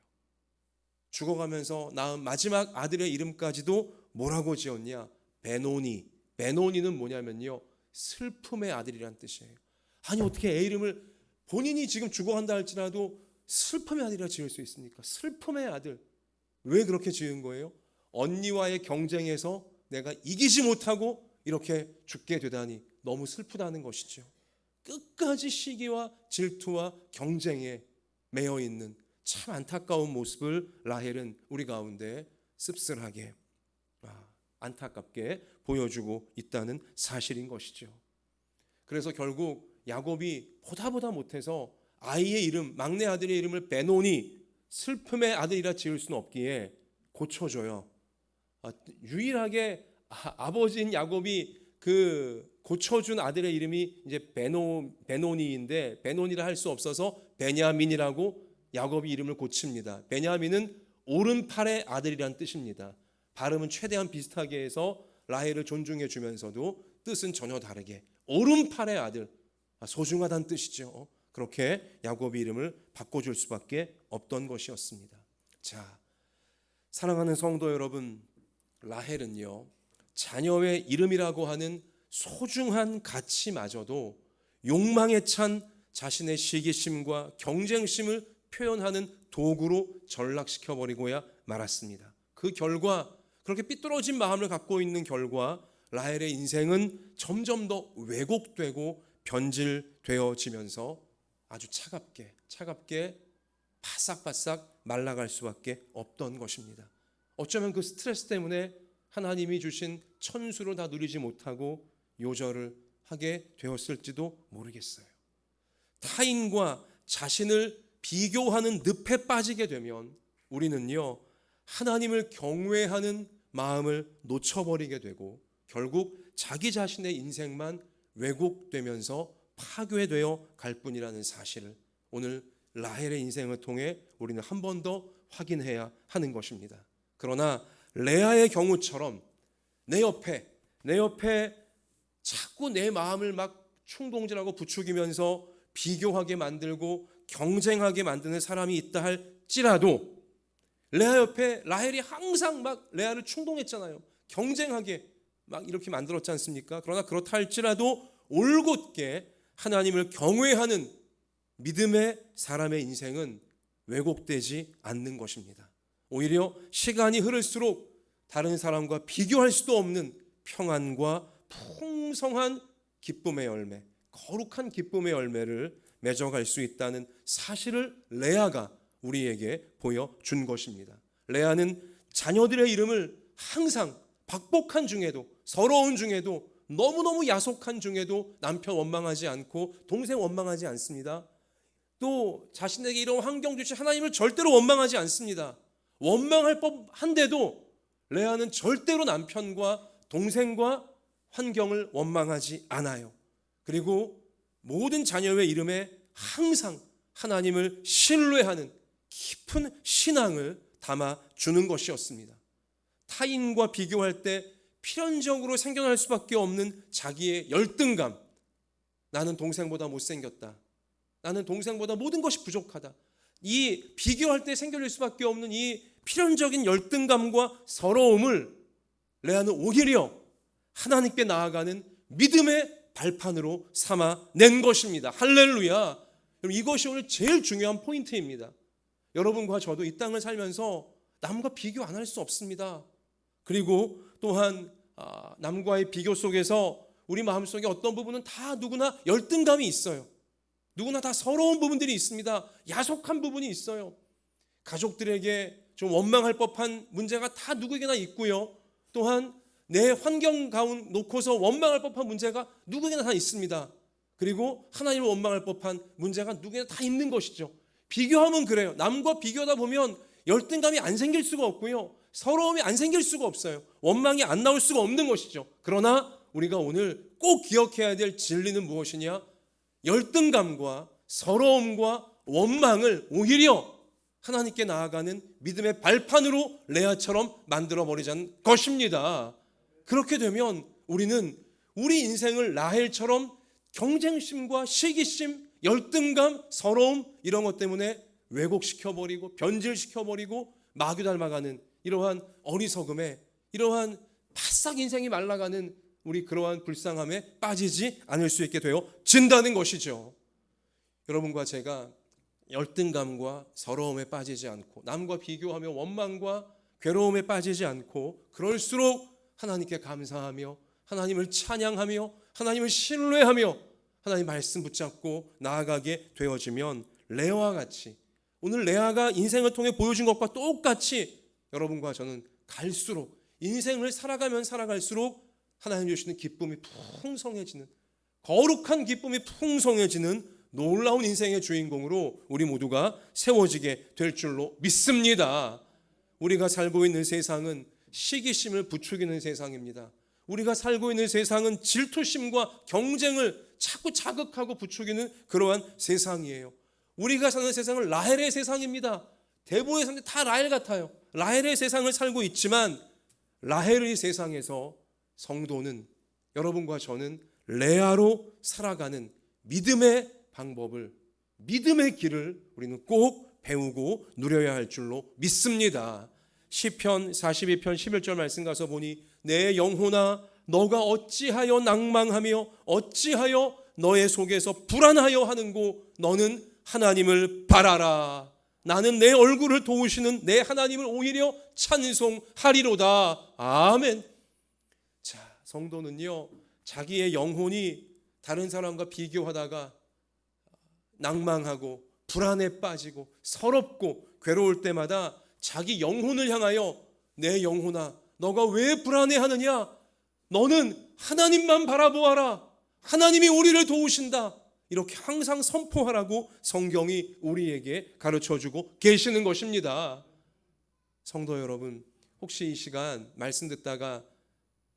죽어가면서 낳은 마지막 아들의 이름까지도 뭐라고 지었냐? 베노니. 베노니는 뭐냐면요, 슬픔의 아들이란 뜻이에요. 아니, 어떻게 애 이름을 본인이 지금 죽어간다 할지라도 슬픔의 아들이라 지을 수 있습니까? 슬픔의 아들. 왜 그렇게 지은 거예요? 언니와의 경쟁에서 내가 이기지 못하고 이렇게 죽게 되다니 너무 슬프다는 것이죠. 끝까지 시기와 질투와 경쟁에 매여 있는 참 안타까운 모습을 라헬은 우리 가운데 씁쓸하게, 안타깝게 보여주고 있다는 사실인 것이죠. 그래서 결국 야곱이 보다 못해서 아이의 이름, 막내 아들의 이름을 베노니, 슬픔의 아들이라 지을 수는 없기에 고쳐줘요. 유일하게 아버지인 야곱이 그 고쳐준 아들의 이름이 이제 베노니인데, 베노니라 할 수 없어서 베냐민이라고 야곱이 이름을 고칩니다. 베냐민은 오른팔의 아들이란 뜻입니다. 발음은 최대한 비슷하게 해서 라헬을 존중해 주면서도 뜻은 전혀 다르게 오른팔의 아들, 소중하다는 뜻이죠. 그렇게 야곱의 이름을 바꿔줄 수밖에 없던 것이었습니다. 자, 사랑하는 성도 여러분, 라헬은요, 자녀의 이름이라고 하는 소중한 가치마저도 욕망에 찬 자신의 시기심과 경쟁심을 표현하는 도구로 전락시켜버리고야 말았습니다. 그 결과, 그렇게 삐뚤어진 마음을 갖고 있는 결과 라헬의 인생은 점점 더 왜곡되고 변질되어지면서 아주 차갑게 바싹바싹 말라갈 수밖에 없던 것입니다. 어쩌면 그 스트레스 때문에 하나님이 주신 천수를 다 누리지 못하고 요절을 하게 되었을지도 모르겠어요. 타인과 자신을 비교하는 늪에 빠지게 되면 우리는요, 하나님을 경외하는 마음을 놓쳐버리게 되고 결국 자기 자신의 인생만 왜곡되면서 파괴되어 갈 뿐이라는 사실을 오늘 라헬의 인생을 통해 우리는 한 번 더 확인해야 하는 것입니다. 그러나 레아의 경우처럼 내 옆에 자꾸 내 마음을 막 충동질하고 부추기면서 비교하게 만들고 경쟁하게 만드는 사람이 있다 할지라도, 레아 옆에 라헬이 항상 막 레아를 충동했잖아요. 경쟁하게 막 이렇게 만들었지 않습니까? 그러나 그렇다 할지라도 올곧게 하나님을 경외하는 믿음의 사람의 인생은 왜곡되지 않는 것입니다. 오히려 시간이 흐를수록 다른 사람과 비교할 수도 없는 평안과 풍성한 기쁨의 열매, 거룩한 기쁨의 열매를 맺어갈 수 있다는 사실을 레아가 우리에게 보여준 것입니다. 레아는 자녀들의 이름을 항상 박복한 중에도, 서러운 중에도, 너무너무 야속한 중에도 남편 원망하지 않고 동생 원망하지 않습니다. 또 자신에게 이런 환경 주신 하나님을 절대로 원망하지 않습니다. 원망할 법한데도 레아는 절대로 남편과 동생과 환경을 원망하지 않아요. 그리고 모든 자녀의 이름에 항상 하나님을 신뢰하는 깊은 신앙을 담아주는 것이었습니다. 타인과 비교할 때 필연적으로 생겨날 수밖에 없는 자기의 열등감, 나는 동생보다 못생겼다, 나는 동생보다 모든 것이 부족하다, 이 비교할 때 생겨날 수밖에 없는 이 필연적인 열등감과 서러움을 레아는 오히려 하나님께 나아가는 믿음의 발판으로 삼아낸 것입니다. 할렐루야. 이것이 오늘 제일 중요한 포인트입니다. 여러분과 저도 이 땅을 살면서 남과 비교 안 할 수 없습니다. 그리고 또한 남과의 비교 속에서 우리 마음속에 어떤 부분은 다 누구나 열등감이 있어요. 누구나 다 서러운 부분들이 있습니다. 야속한 부분이 있어요. 가족들에게 좀 원망할 법한 문제가 다 누구에게나 있고요. 또한 내 환경 가운데 놓고서 원망할 법한 문제가 누구에게나 다 있습니다. 그리고 하나님을 원망할 법한 문제가 누구에게나 다 있는 것이죠. 비교하면 그래요. 남과 비교하다 보면 열등감이 안 생길 수가 없고요. 서러움이 안 생길 수가 없어요. 원망이 안 나올 수가 없는 것이죠. 그러나 우리가 오늘 꼭 기억해야 될 진리는 무엇이냐? 열등감과 서러움과 원망을 오히려 하나님께 나아가는 믿음의 발판으로 레아처럼 만들어버리자는 것입니다. 그렇게 되면 우리는 우리 인생을 라헬처럼 경쟁심과 시기심, 열등감, 서러움 이런 것 때문에 왜곡시켜버리고 변질시켜버리고 마귀 닮아가는 이러한 어리석음에, 이러한 바싹 인생이 말라가는 우리 그러한 불쌍함에 빠지지 않을 수 있게 되어진다는 것이죠. 여러분과 제가 열등감과 서러움에 빠지지 않고 남과 비교하며 원망과 괴로움에 빠지지 않고 그럴수록 하나님께 감사하며 하나님을 찬양하며 하나님을 신뢰하며 하나님 말씀 붙잡고 나아가게 되어지면 레아와 같이, 오늘 레아가 인생을 통해 보여준 것과 똑같이 여러분과 저는 갈수록 인생을 살아가면 살아갈수록 하나님 주시는 기쁨이 풍성해지는, 거룩한 기쁨이 풍성해지는 놀라운 인생의 주인공으로 우리 모두가 세워지게 될 줄로 믿습니다. 우리가 살고 있는 세상은 시기심을 부추기는 세상입니다. 우리가 살고 있는 세상은 질투심과 경쟁을 자꾸 자극하고 부추기는 그러한 세상이에요. 우리가 사는 세상은 라헬의 세상입니다. 대부의 사람들 다 라헬 같아요. 라헬의 세상을 살고 있지만 라헬의 세상에서 성도는, 여러분과 저는 레아로 살아가는 믿음의 방법을, 믿음의 길을 우리는 꼭 배우고 누려야 할 줄로 믿습니다. 시편 42편 11절 말씀 가서 보니 내 영혼아 너가 어찌하여 낭망하며 어찌하여 너의 속에서 불안하여 하는고 너는 하나님을 바라라. 나는 내 얼굴을 도우시는 내 하나님을 오히려 찬송하리로다. 아멘. 자, 성도는요, 자기의 영혼이 다른 사람과 비교하다가 낭망하고 불안에 빠지고 서럽고 괴로울 때마다 자기 영혼을 향하여 내 영혼아 너가 왜 불안해하느냐? 너는 하나님만 바라보아라. 하나님이 우리를 도우신다. 이렇게 항상 선포하라고 성경이 우리에게 가르쳐주고 계시는 것입니다. 성도 여러분, 혹시 이 시간 말씀 듣다가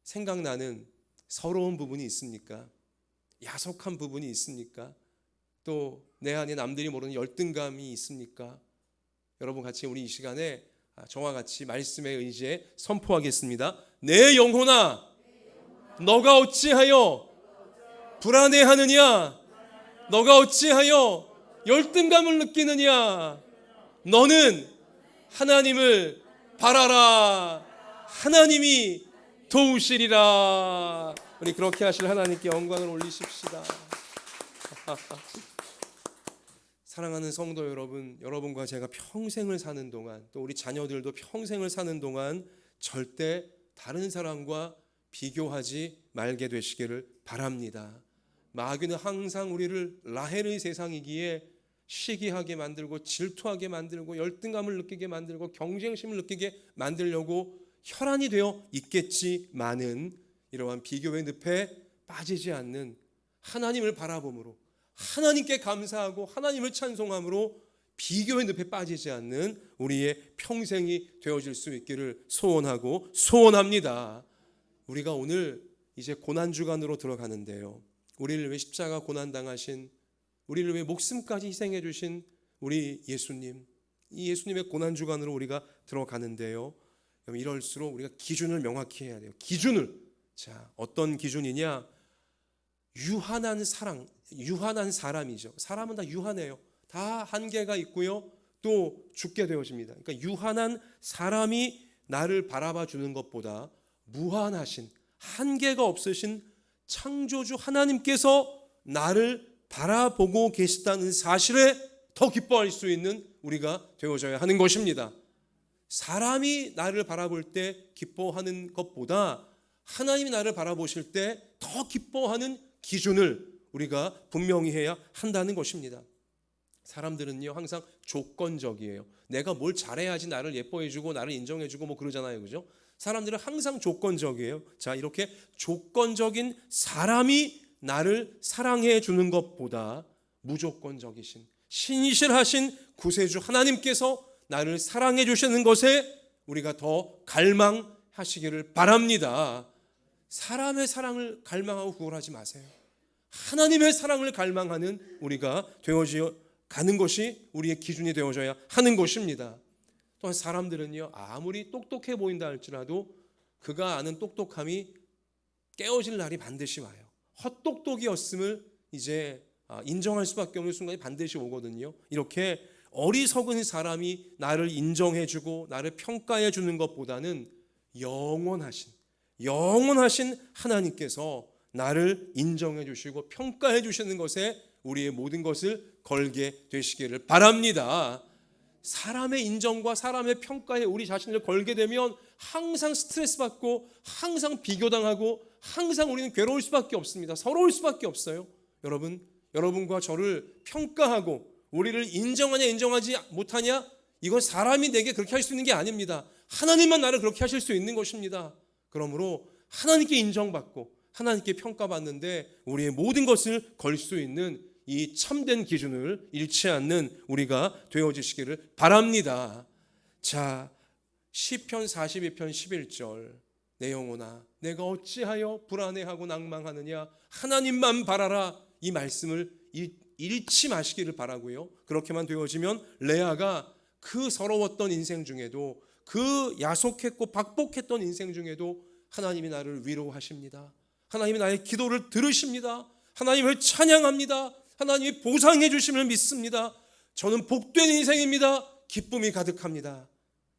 생각나는 서러운 부분이 있습니까? 야속한 부분이 있습니까? 또 내 안에 남들이 모르는 열등감이 있습니까? 여러분 같이 우리 이 시간에 저와 같이 말씀의 의지에 선포하겠습니다. 내 영혼아, 너가 어찌하여 불안해하느냐? 너가 어찌하여 열등감을 느끼느냐? 너는 하나님을 바라라. 하나님이 도우시리라. 우리 그렇게 하실 하나님께 영광을 올리십시다. 사랑하는 성도 여러분, 여러분과 제가 평생을 사는 동안, 또 우리 자녀들도 평생을 사는 동안 절대 다른 사람과 비교하지 말게 되시기를 바랍니다. 마귀는 항상 우리를 라헬의 세상이기에 시기하게 만들고 질투하게 만들고 열등감을 느끼게 만들고 경쟁심을 느끼게 만들려고 혈안이 되어 있겠지만은 이러한 비교의 늪에 빠지지 않는 하나님을 바라봄으로, 하나님께 감사하고 하나님을 찬송함으로 비교의 늪에 빠지지 않는 우리의 평생이 되어질 수 있기를 소원하고 소원합니다. 우리가 오늘 이제 고난주간으로 들어가는데요, 우리를 위해 십자가 고난당하신, 우리를 위해 목숨까지 희생해 주신 우리 예수님, 이 예수님의 고난주간으로 우리가 들어가는데요, 이럴수록 우리가 기준을 명확히 해야 돼요. 기준을. 자, 어떤 기준이냐? 유한한 사랑, 유한한 사람이죠. 사람은 다 유한해요. 다 한계가 있고요, 또 죽게 되어집니다. 그러니까 유한한 사람이 나를 바라봐 주는 것보다 무한하신, 한계가 없으신 창조주 하나님께서 나를 바라보고 계시다는 사실에 더 기뻐할 수 있는 우리가 되어져야 하는 것입니다. 사람이 나를 바라볼 때 기뻐하는 것보다 하나님이 나를 바라보실 때 더 기뻐하는 기준을 우리가 분명히 해야 한다는 것입니다. 사람들은요 항상 조건적이에요. 내가 뭘 잘해야지 나를 예뻐해주고 나를 인정해주고 뭐 그러잖아요, 그죠? 사람들은 항상 조건적이에요. 자, 이렇게 조건적인 사람이 나를 사랑해 주는 것보다 무조건적이신, 신실하신 구세주 하나님께서 나를 사랑해 주시는 것에 우리가 더 갈망하시기를 바랍니다. 사람의 사랑을 갈망하고 구걸하지 마세요. 하나님의 사랑을 갈망하는 우리가 되어져 가는 것이 우리의 기준이 되어져야 하는 것입니다. 또한 사람들은요, 아무리 똑똑해 보인다 할지라도 그가 아는 똑똑함이 깨어질 날이 반드시 와요. 헛똑똑이었음을 이제 인정할 수밖에 없는 순간이 반드시 오거든요. 이렇게 어리석은 사람이 나를 인정해주고 나를 평가해 주는 것보다는 영원하신 하나님께서 나를 인정해 주시고 평가해 주시는 것에 우리의 모든 것을 걸게 되시기를 바랍니다. 사람의 인정과 사람의 평가에 우리 자신을 걸게 되면 항상 스트레스 받고 항상 비교당하고 항상 우리는 괴로울 수밖에 없습니다. 서러울 수밖에 없어요. 여러분과 저를 평가하고 우리를 인정하냐 인정하지 못하냐, 이건 사람이 내게 그렇게 할 수 있는 게 아닙니다. 하나님만 나를 그렇게 하실 수 있는 것입니다. 그러므로 하나님께 인정받고 하나님께 평가받는데 우리의 모든 것을 걸 수 있는 이 참된 기준을 잃지 않는 우리가 되어지시기를 바랍니다. 자, 시편 42편 11절, 내 영혼아 내가 어찌하여 불안해하고 낭망하느냐, 하나님만 바라라. 이 말씀을 잃지 마시기를 바라고요. 그렇게만 되어지면 레아가 그 서러웠던 인생 중에도, 그 야속했고 박복했던 인생 중에도 하나님이 나를 위로하십니다. 하나님이 나의 기도를 들으십니다. 하나님을 찬양합니다. 하나님이 보상해 주심을 믿습니다. 저는 복된 인생입니다. 기쁨이 가득합니다.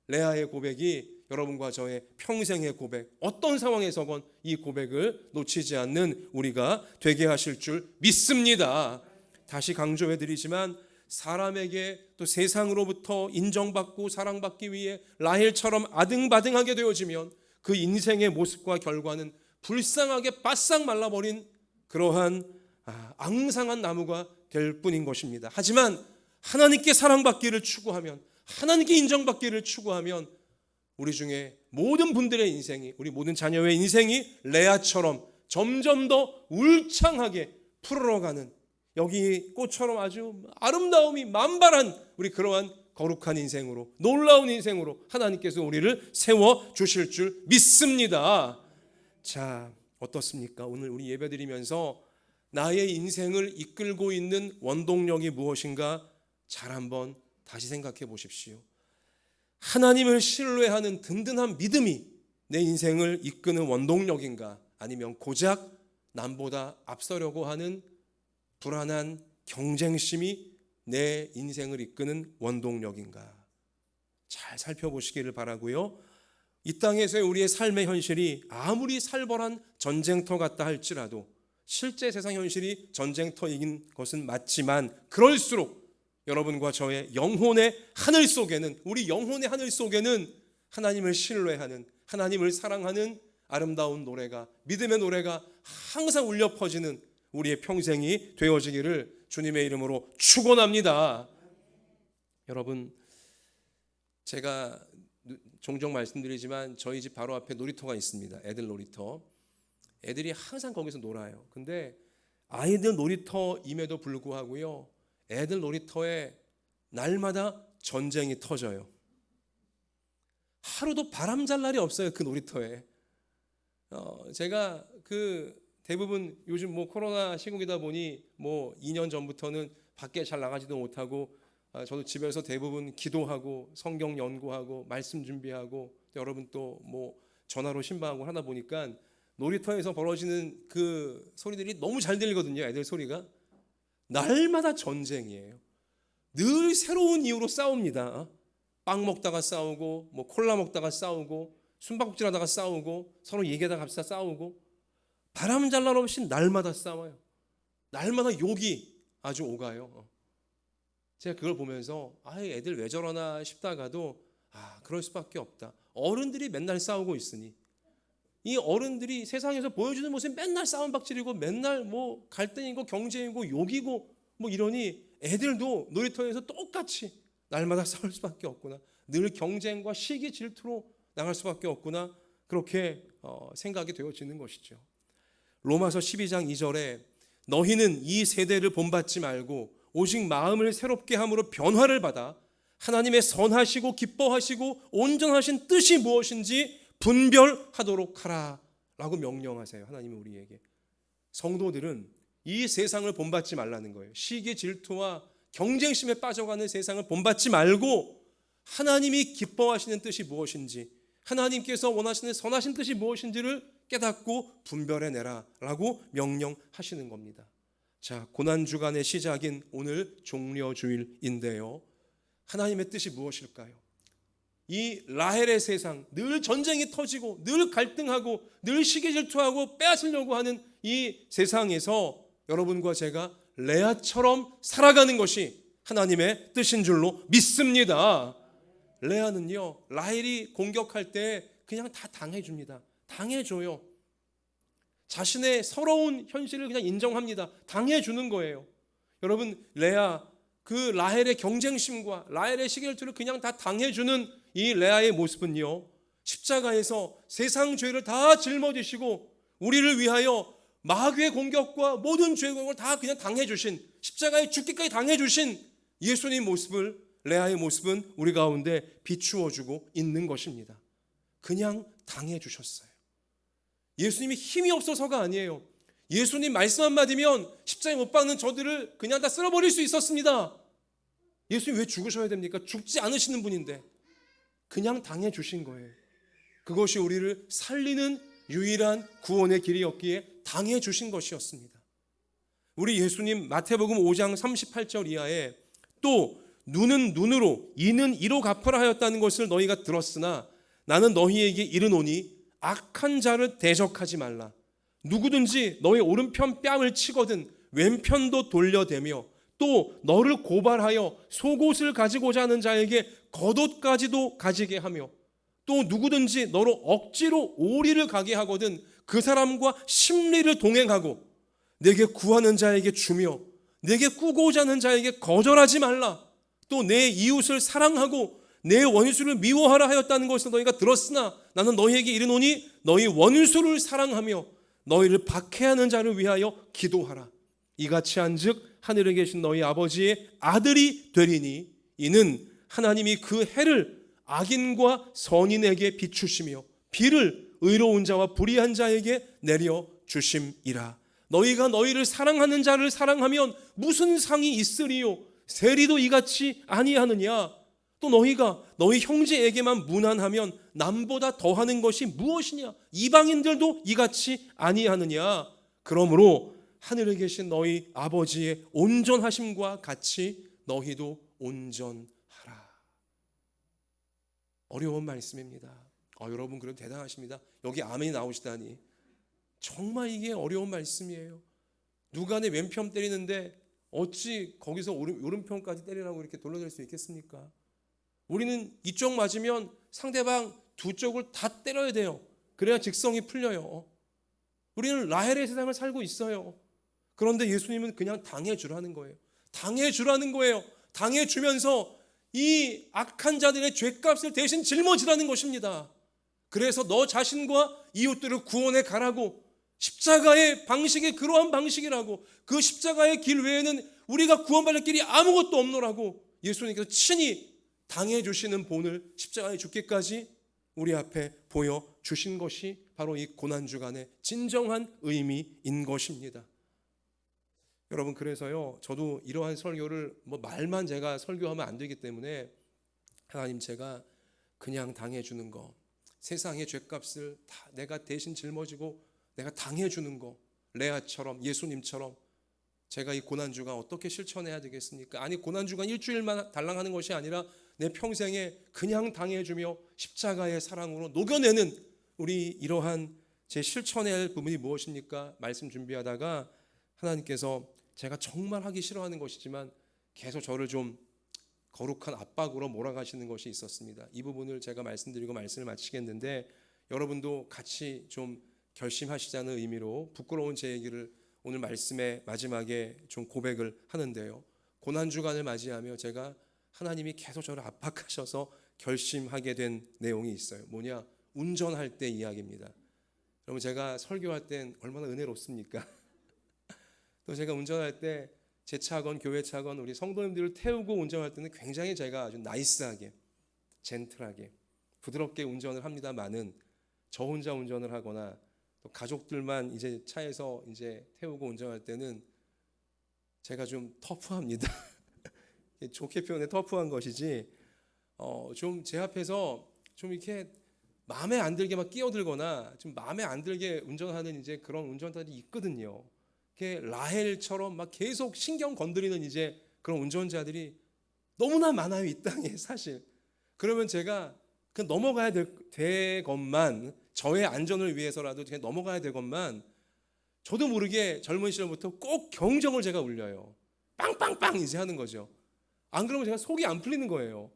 레아의 고백이 여러분과 저의 평생의 고백, 어떤 상황에서건 이 고백을 놓치지 않는 우리가 되게 하실 줄 믿습니다. 다시 강조해 드리지만 사람에게 또 세상으로부터 인정받고 사랑받기 위해 라헬처럼 아등바등하게 되어지면 그 인생의 모습과 결과는 불쌍하게 바싹 말라버린 그러한 앙상한 나무가 될 뿐인 것입니다. 하지만 하나님께 사랑받기를 추구하면, 하나님께 인정받기를 추구하면 우리 중에 모든 분들의 인생이, 우리 모든 자녀의 인생이 레아처럼 점점 더 울창하게 푸르러가는, 여기 꽃처럼 아주 아름다움이 만발한 우리 그러한 거룩한 인생으로, 놀라운 인생으로 하나님께서 우리를 세워주실 줄 믿습니다. 자, 어떻습니까? 오늘 우리 예배드리면서 나의 인생을 이끌고 있는 원동력이 무엇인가 잘 한번 다시 생각해 보십시오. 하나님을 신뢰하는 든든한 믿음이 내 인생을 이끄는 원동력인가, 아니면 고작 남보다 앞서려고 하는 불안한 경쟁심이 내 인생을 이끄는 원동력인가, 잘 살펴보시기를 바라고요. 이 땅에서의 우리의 삶의 현실이 아무리 살벌한 전쟁터 같다 할지라도 실제 세상 현실이 전쟁터인 것은 맞지만, 그럴수록 여러분과 저의 영혼의 하늘 속에는, 우리 영혼의 하늘 속에는 하나님을 신뢰하는, 하나님을 사랑하는 아름다운 노래가, 믿음의 노래가 항상 울려 퍼지는 우리의 평생이 되어지기를 주님의 이름으로 축원합니다. 여러분, 제가 종종 말씀드리지만 저희 집 바로 앞에 놀이터가 있습니다. 애들 놀이터. 애들이 항상 거기서 놀아요. 근데 아이들 놀이터임에도 불구하고요, 애들 놀이터에 날마다 전쟁이 터져요. 하루도 바람 잘 날이 없어요, 그 놀이터에. 제가 대부분 요즘 코로나 시국이다 보니 2년 전부터는 밖에 잘 나가지도 못하고, 저도 집에서 대부분 기도하고 성경 연구하고 말씀 준비하고, 여러분 또 전화로 신방하고 하다 보니까 놀이터에서 벌어지는 그 소리들이 너무 잘 들리거든요. 애들 소리가 날마다 전쟁이에요. 늘 새로운 이유로 싸웁니다. 빵 먹다가 싸우고, 콜라 먹다가 싸우고, 숨바꼭질하다가 싸우고, 서로 얘기하다가 갑자기 싸우고, 바람 잘 날 없이 날마다 싸워요. 날마다 욕이 아주 오가요. 제가 그걸 보면서 애들 왜 저러나 싶다가도 그럴 수밖에 없다. 어른들이 맨날 싸우고 있으니, 이 어른들이 세상에서 보여주는 모습이 맨날 싸움박질이고, 맨날 갈등이고 경쟁이고 욕이고 이러니 애들도 놀이터에서 똑같이 날마다 싸울 수밖에 없구나. 늘 경쟁과 시기 질투로 나갈 수밖에 없구나. 그렇게 생각이 되어지는 것이죠. 로마서 12장 2절에 너희는 이 세대를 본받지 말고 오직 마음을 새롭게 함으로 변화를 받아 하나님의 선하시고 기뻐하시고 온전하신 뜻이 무엇인지 분별하도록 하라 라고 명령하세요. 하나님이 우리에게. 성도들은 이 세상을 본받지 말라는 거예요. 시기 질투와 경쟁심에 빠져가는 세상을 본받지 말고 하나님이 기뻐하시는 뜻이 무엇인지, 하나님께서 원하시는 선하신 뜻이 무엇인지를 깨닫고 분별해내라 라고 명령하시는 겁니다. 자, 고난주간의 시작인 오늘 종려주일인데요, 하나님의 뜻이 무엇일까요? 이 라헬의 세상, 늘 전쟁이 터지고 늘 갈등하고 늘 시기 질투하고 빼앗으려고 하는 이 세상에서 여러분과 제가 레아처럼 살아가는 것이 하나님의 뜻인 줄로 믿습니다. 레아는요, 라헬이 공격할 때 그냥 다 당해줍니다. 당해줘요. 자신의 서러운 현실을 그냥 인정합니다. 당해주는 거예요. 여러분, 레아, 그 라헬의 경쟁심과 라헬의 시기질투를 그냥 다 당해주는 이 레아의 모습은요, 십자가에서 세상 죄를 다 짊어지시고 우리를 위하여 마귀의 공격과 모든 죄의 공격을 다 그냥 당해주신, 십자가에 죽기까지 당해주신 예수님 모습을, 레아의 모습은 우리 가운데 비추어주고 있는 것입니다. 그냥 당해주셨어요. 예수님이 힘이 없어서가 아니에요. 예수님 말씀 한마디면 십자가에 못 박는 저들을 그냥 다 쓸어버릴 수 있었습니다. 예수님 왜 죽으셔야 됩니까? 죽지 않으시는 분인데 그냥 당해주신 거예요. 그것이 우리를 살리는 유일한 구원의 길이었기에 당해주신 것이었습니다. 우리 예수님 마태복음 5장 38절 이하에 또 눈은 눈으로 이는 이로 갚으라 하였다는 것을 너희가 들었으나 나는 너희에게 이르노니 악한 자를 대적하지 말라. 누구든지 너희 오른편 뺨을 치거든 왼편도 돌려대며 또 너를 고발하여 속옷을 가지고자 하는 자에게 겉옷까지도 가지게 하며 또 누구든지 너로 억지로 오리를 가게 하거든 그 사람과 심리를 동행하고 내게 구하는 자에게 주며 내게 꾸고자 하는 자에게 거절하지 말라. 또 내 이웃을 사랑하고 내 원수를 미워하라 하였다는 것을 너희가 들었으나 나는 너희에게 이르노니 너희 원수를 사랑하며 너희를 박해하는 자를 위하여 기도하라. 이같이 한즉 하늘에 계신 너희 아버지의 아들이 되리니 이는 하나님이 그 해를 악인과 선인에게 비추시며 비를 의로운 자와 불의한 자에게 내려 주심이라. 너희가 너희를 사랑하는 자를 사랑하면 무슨 상이 있으리요? 세리도 이같이 아니하느냐? 또 너희가 너희 형제에게만 무난하면 남보다 더하는 것이 무엇이냐? 이방인들도 이같이 아니하느냐? 그러므로 하늘에 계신 너희 아버지의 온전하심과 같이 너희도 온전하라. 어려운 말씀입니다. 여러분 그래도 대단하십니다. 여기 아멘이 나오시다니. 정말 이게 어려운 말씀이에요. 누가 내 왼편 때리는데 어찌 거기서 오른편까지 때리라고 이렇게 돌려댈 수 있겠습니까? 우리는 이쪽 맞으면 상대방 두 쪽을 다 때려야 돼요. 그래야 직성이 풀려요. 우리는 라헬의 세상을 살고 있어요. 그런데 예수님은 그냥 당해주라는 거예요. 당해주라는 거예요. 당해주면서 이 악한 자들의 죄값을 대신 짊어지라는 것입니다. 그래서 너 자신과 이웃들을 구원해 가라고, 십자가의 방식이 그러한 방식이라고, 그 십자가의 길 외에는 우리가 구원받을 길이 아무것도 없노라고 예수님께서 친히 당해주시는 본을 십자가에 죽기까지 우리 앞에 보여주신 것이 바로 이 고난주간의 진정한 의미인 것입니다. 여러분, 그래서요, 저도 이러한 설교를 말만 제가 설교하면 안 되기 때문에 하나님, 제가 그냥 당해주는 거, 세상의 죄값을 다 내가 대신 짊어지고 내가 당해주는 거, 레아처럼, 예수님처럼 제가 이 고난주간 어떻게 실천해야 되겠습니까? 아니, 고난주간 일주일만 달랑하는 것이 아니라 내 평생에 그냥 당해주며 십자가의 사랑으로 녹여내는 우리 이러한 제 실천해야 할 부분이 무엇입니까? 말씀 준비하다가 하나님께서 제가 정말 하기 싫어하는 것이지만 계속 저를 좀 거룩한 압박으로 몰아가시는 것이 있었습니다. 이 부분을 제가 말씀드리고 말씀을 마치겠는데, 여러분도 같이 좀 결심하시자는 의미로 부끄러운 제 얘기를 오늘 말씀의 마지막에 좀 고백을 하는데요, 고난주간을 맞이하며 제가 하나님이 계속 저를 압박하셔서 결심하게 된 내용이 있어요. 뭐냐? 운전할 때 이야기입니다. 여러분, 제가 설교할 땐 얼마나 은혜롭습니까? 또 제가 운전할 때 제 차건 교회 차건 우리 성도님들을 태우고 운전할 때는 굉장히 제가 아주 나이스하게, 젠틀하게, 부드럽게 운전을 합니다만은 저 혼자 운전을 하거나 또 가족들만 이제 차에서 이제 태우고 운전할 때는 제가 좀 터프합니다. 좋게 표현해 터프한 것이지, 좀 제 앞에서 좀 이렇게 마음에 안 들게 막 끼어들거나 좀 마음에 안 들게 운전하는 이제 그런 운전자들이 있거든요. 라헬처럼 막 계속 신경 건드리는 이제 그런 운전자들이 너무나 많아요, 이 땅에 사실. 그러면 제가 그 넘어가야 되건만, 저의 안전을 위해서라도 그냥 넘어가야 되건만, 저도 모르게 젊은 시절부터 꼭 경적을 제가 울려요. 빵빵빵 이제 하는 거죠. 안 그러면 제가 속이 안 풀리는 거예요.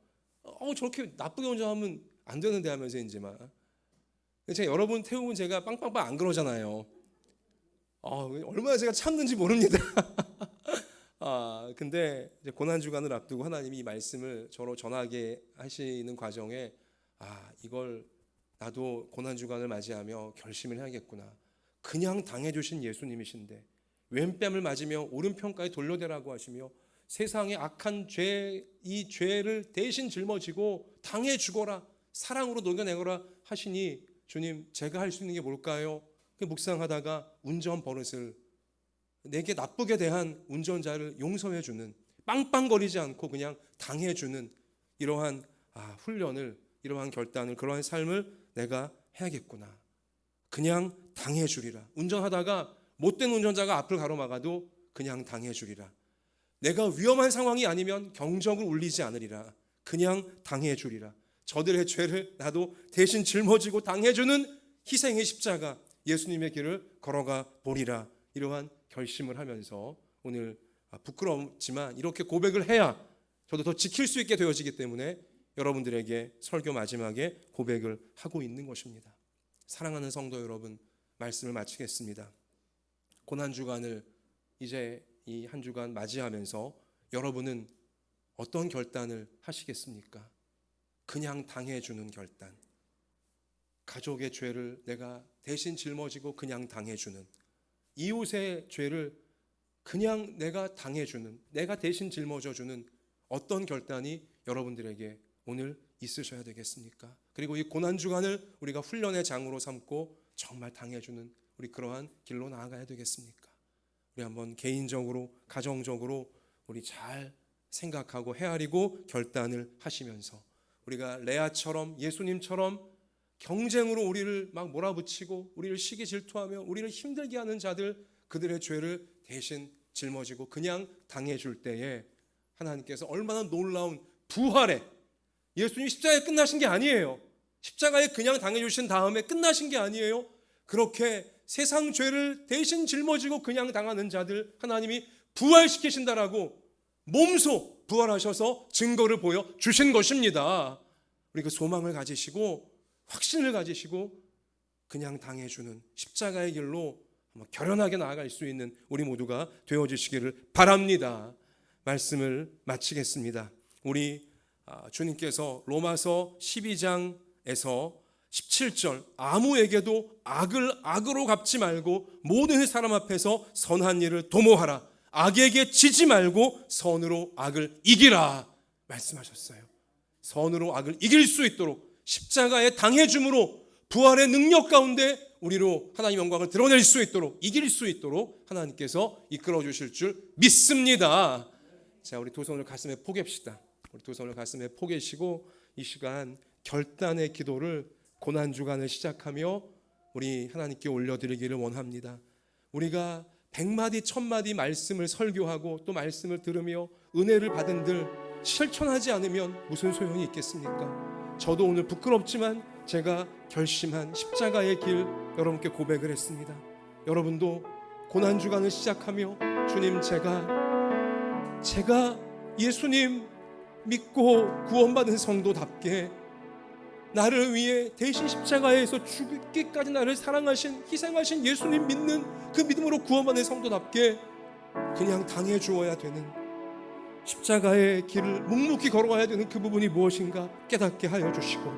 저렇게 나쁘게 운전하면 안 되는데 하면서 이제만. 제가 여러분 태우면 제가 빵빵빵 안 그러잖아요. 얼마나 제가 참는지 모릅니다. 근데 이제 고난주간을 앞두고 하나님이 이 말씀을 저로 전하게 하시는 과정에 이걸 나도 고난주간을 맞이하며 결심을 해야겠구나. 그냥 당해주신 예수님이신데 왼뺨을 맞으며 오른편까지 돌려대라고 하시며 세상의 악한 죄, 이 죄를 대신 짊어지고 당해 죽어라, 사랑으로 녹여내거라 하시니, 주님, 제가 할 수 있는 게 뭘까요? 묵상하다가 운전 버릇을, 내게 나쁘게 대한 운전자를 용서해주는, 빵빵거리지 않고 그냥 당해주는 이러한 훈련을, 이러한 결단을, 그러한 삶을 내가 해야겠구나. 그냥 당해주리라. 운전하다가 못된 운전자가 앞을 가로막아도 그냥 당해주리라. 내가 위험한 상황이 아니면 경적을 울리지 않으리라. 그냥 당해주리라. 저들의 죄를 나도 대신 짊어지고 당해주는 희생의 십자가, 예수님의 길을 걸어가 보리라. 이러한 결심을 하면서 오늘 부끄럽지만 이렇게 고백을 해야 저도 더 지킬 수 있게 되어지기 때문에 여러분들에게 설교 마지막에 고백을 하고 있는 것입니다. 사랑하는 성도 여러분, 말씀을 마치겠습니다. 고난주간을 이제 이 한 주간 맞이하면서 여러분은 어떤 결단을 하시겠습니까? 그냥 당해주는 결단, 가족의 죄를 내가 대신 짊어지고 그냥 당해주는, 이웃의 죄를 그냥 내가 당해주는, 내가 대신 짊어져주는 어떤 결단이 여러분들에게 오늘 있으셔야 되겠습니까? 그리고 이 고난주간을 우리가 훈련의 장으로 삼고 정말 당해주는 우리 그러한 길로 나아가야 되겠습니까? 우리 한번 개인적으로 가정적으로 우리 잘 생각하고 헤아리고 결단을 하시면서 우리가 레아처럼 예수님처럼 경쟁으로 우리를 막 몰아붙이고 우리를 시기 질투하며 우리를 힘들게 하는 자들, 그들의 죄를 대신 짊어지고 그냥 당해줄 때에 하나님께서 얼마나 놀라운 부활에, 예수님 십자가에 끝나신 게 아니에요. 십자가에 그냥 당해주신 다음에 끝나신 게 아니에요. 그렇게 세상 죄를 대신 짊어지고 그냥 당하는 자들 하나님이 부활시키신다라고 몸소 부활하셔서 증거를 보여주신 것입니다. 우리 그 소망을 가지시고 확신을 가지시고 그냥 당해주는 십자가의 길로 결연하게 나아갈 수 있는 우리 모두가 되어주시기를 바랍니다. 말씀을 마치겠습니다. 우리 주님께서 로마서 12장에서 17절 아무에게도 악을 악으로 갚지 말고 모든 사람 앞에서 선한 일을 도모하라. 악에게 지지 말고 선으로 악을 이기라 말씀하셨어요. 선으로 악을 이길 수 있도록 십자가에 당해줌으로 부활의 능력 가운데 우리로 하나님 영광을 드러낼 수 있도록 이길 수 있도록 하나님께서 이끌어 주실 줄 믿습니다. 자, 우리 두 손을 가슴에 포갭시다. 우리 두 손을 가슴에 포개시고 이 시간 결단의 기도를 고난주간을 시작하며 우리 하나님께 올려드리기를 원합니다. 우리가 100마디 1000마디 말씀을 설교하고 또 말씀을 들으며 은혜를 받은들 실천하지 않으면 무슨 소용이 있겠습니까? 저도 오늘 부끄럽지만 제가 결심한 십자가의 길 여러분께 고백을 했습니다. 여러분도 고난주간을 시작하며 주님, 제가 예수님 믿고 구원받은 성도답게 나를 위해 대신 십자가에서 죽기까지 나를 사랑하신 희생하신 예수님 믿는 그 믿음으로 구원받은 성도답게 그냥 당해 주어야 되는 십자가의 길을 묵묵히 걸어가야 되는 그 부분이 무엇인가 깨닫게 하여 주시고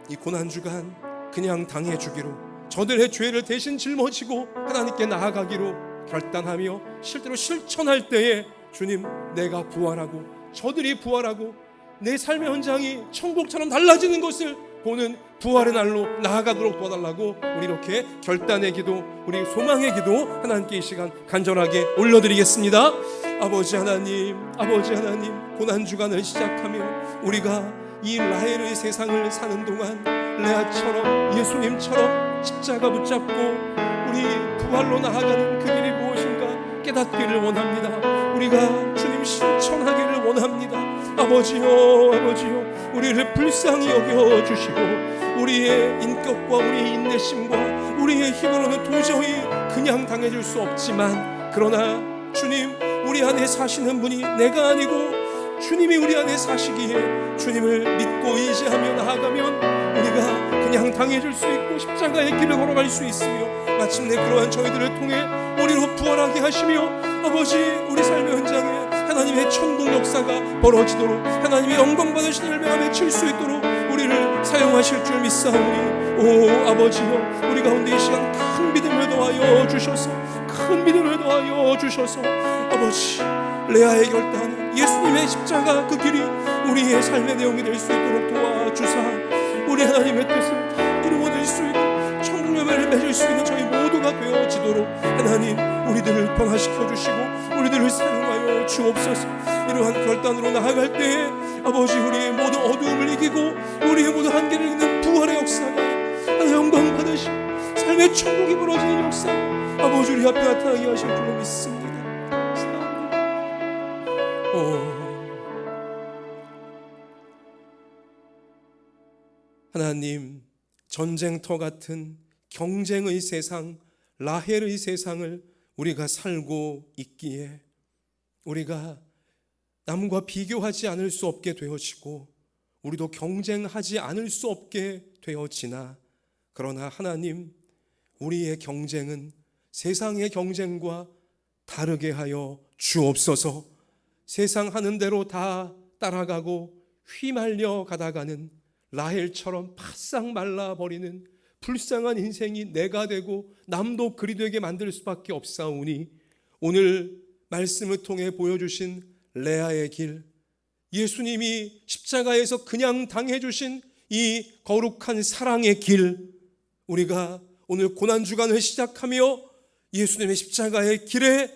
이 고난주간 그냥 당해 주기로 저들의 죄를 대신 짊어지고 하나님께 나아가기로 결단하며 실제로 실천할 때에 주님, 내가 부활하고 저들이 부활하고 내 삶의 현장이 천국처럼 달라지는 것을 보는 부활의 날로 나아가도록 도와달라고 우리 이렇게 결단의 기도, 우리 소망의 기도 하나님께 이 시간 간절하게 올려드리겠습니다. 아버지 하나님, 고난주간을 시작하며 우리가 이 라헬의 세상을 사는 동안 레아처럼 예수님처럼 십자가 붙잡고 우리 부활로 나아가는 그 길이 무엇인가 깨닫기를 원합니다. 우리가 주님 실천하기를 원합니다. 아버지요, 우리를 불쌍히 여겨주시고 우리의 인격과 우리의 인내심과 우리의 힘으로는 도저히 그냥 당해줄 수 없지만 그러나 주님, 우리 안에 사시는 분이 내가 아니고 주님이 우리 안에 사시기에 주님을 믿고 의지하며 나아가면 우리가 그냥 당해줄 수 있고 십자가의 길을 걸어갈 수 있으며 마침내 그러한 저희들을 통해 우리로 부활하게 하시며 아버지, 우리 삶의 현장에 하나님의 천국 역사가 벌어지도록 하나님의 영광 받으신 일명을 맺힐 수 있도록 우리를 사용하실 줄 믿사오니 오 아버지여, 우리 가운데 이 시간 큰 믿음을 더하여 주셔서 아버지, 레아의 결단, 예수님의 십자가 그 길이 우리의 삶의 내용이 될 수 있도록 도와주사 우리 하나님의 뜻을 다 이루어낼 수 있고 천국 열매를 맺을 수 있는 저희 모두가 되어지도록 하나님, 우리들을 변화시켜 주시고 우리들을 사용하여 주옵소서. 이러한 결단으로 나아갈 때에 아버지, 우리의 모든 어두움을 이기고 우리의 모든 한계를 이기는 부활의 역사가 하나님 영광 받으시고 삶의 천국이 벌어지는 역사 아버지 우리 앞에 나타나게 하실 줄로 믿습니다. 하나님, 전쟁터 같은 경쟁의 세상, 라헬의 세상을 우리가 살고 있기에 우리가 남과 비교하지 않을 수 없게 되어지고 우리도 경쟁하지 않을 수 없게 되어지나 그러나 하나님, 우리의 경쟁은 세상의 경쟁과 다르게 하여 주옵소서. 세상 하는 대로 다 따라가고 휘말려 가다가는 라헬처럼 바싹 말라버리는 불쌍한 인생이 내가 되고 남도 그리 되게 만들 수밖에 없사오니 오늘 말씀을 통해 보여주신 레아의 길, 예수님이 십자가에서 그냥 당해주신 이 거룩한 사랑의 길, 우리가 오늘 고난주간을 시작하며 예수님의 십자가의 길에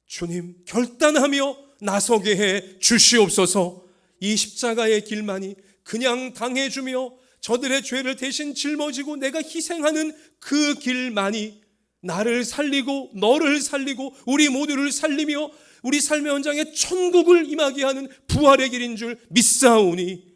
주님 결단하며 나서게 해 주시옵소서. 이 십자가의 길만이 그냥 당해주며 저들의 죄를 대신 짊어지고 내가 희생하는 그 길만이 나를 살리고 너를 살리고 우리 모두를 살리며 우리 삶의 현장에 천국을 임하게 하는 부활의 길인 줄 믿사오니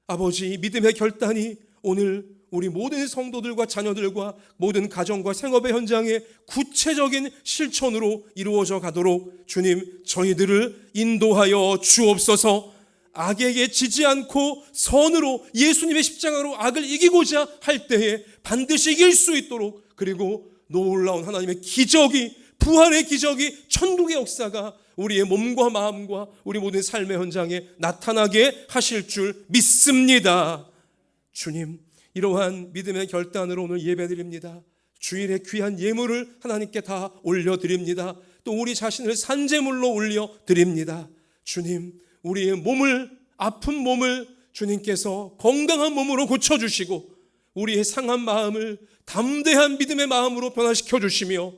아버지, 믿음의 결단이 오늘 우리 모든 성도들과 자녀들과 모든 가정과 생업의 현장에 구체적인 실천으로 이루어져 가도록 주님 저희들을 인도하여 주옵소서. 악에게 지지 않고 선으로 예수님의 십자가로 악을 이기고자 할 때에 반드시 이길 수 있도록, 그리고 놀라운 하나님의 기적이, 부활의 기적이, 천국의 역사가 우리의 몸과 마음과 우리 모든 삶의 현장에 나타나게 하실 줄 믿습니다. 주님, 이러한 믿음의 결단으로 오늘 예배드립니다. 주일의 귀한 예물을 하나님께 다 올려드립니다. 또 우리 자신을 산제물로 올려드립니다. 주님, 우리의 몸을, 아픈 몸을 주님께서 건강한 몸으로 고쳐주시고 우리의 상한 마음을 담대한 믿음의 마음으로 변화시켜 주시며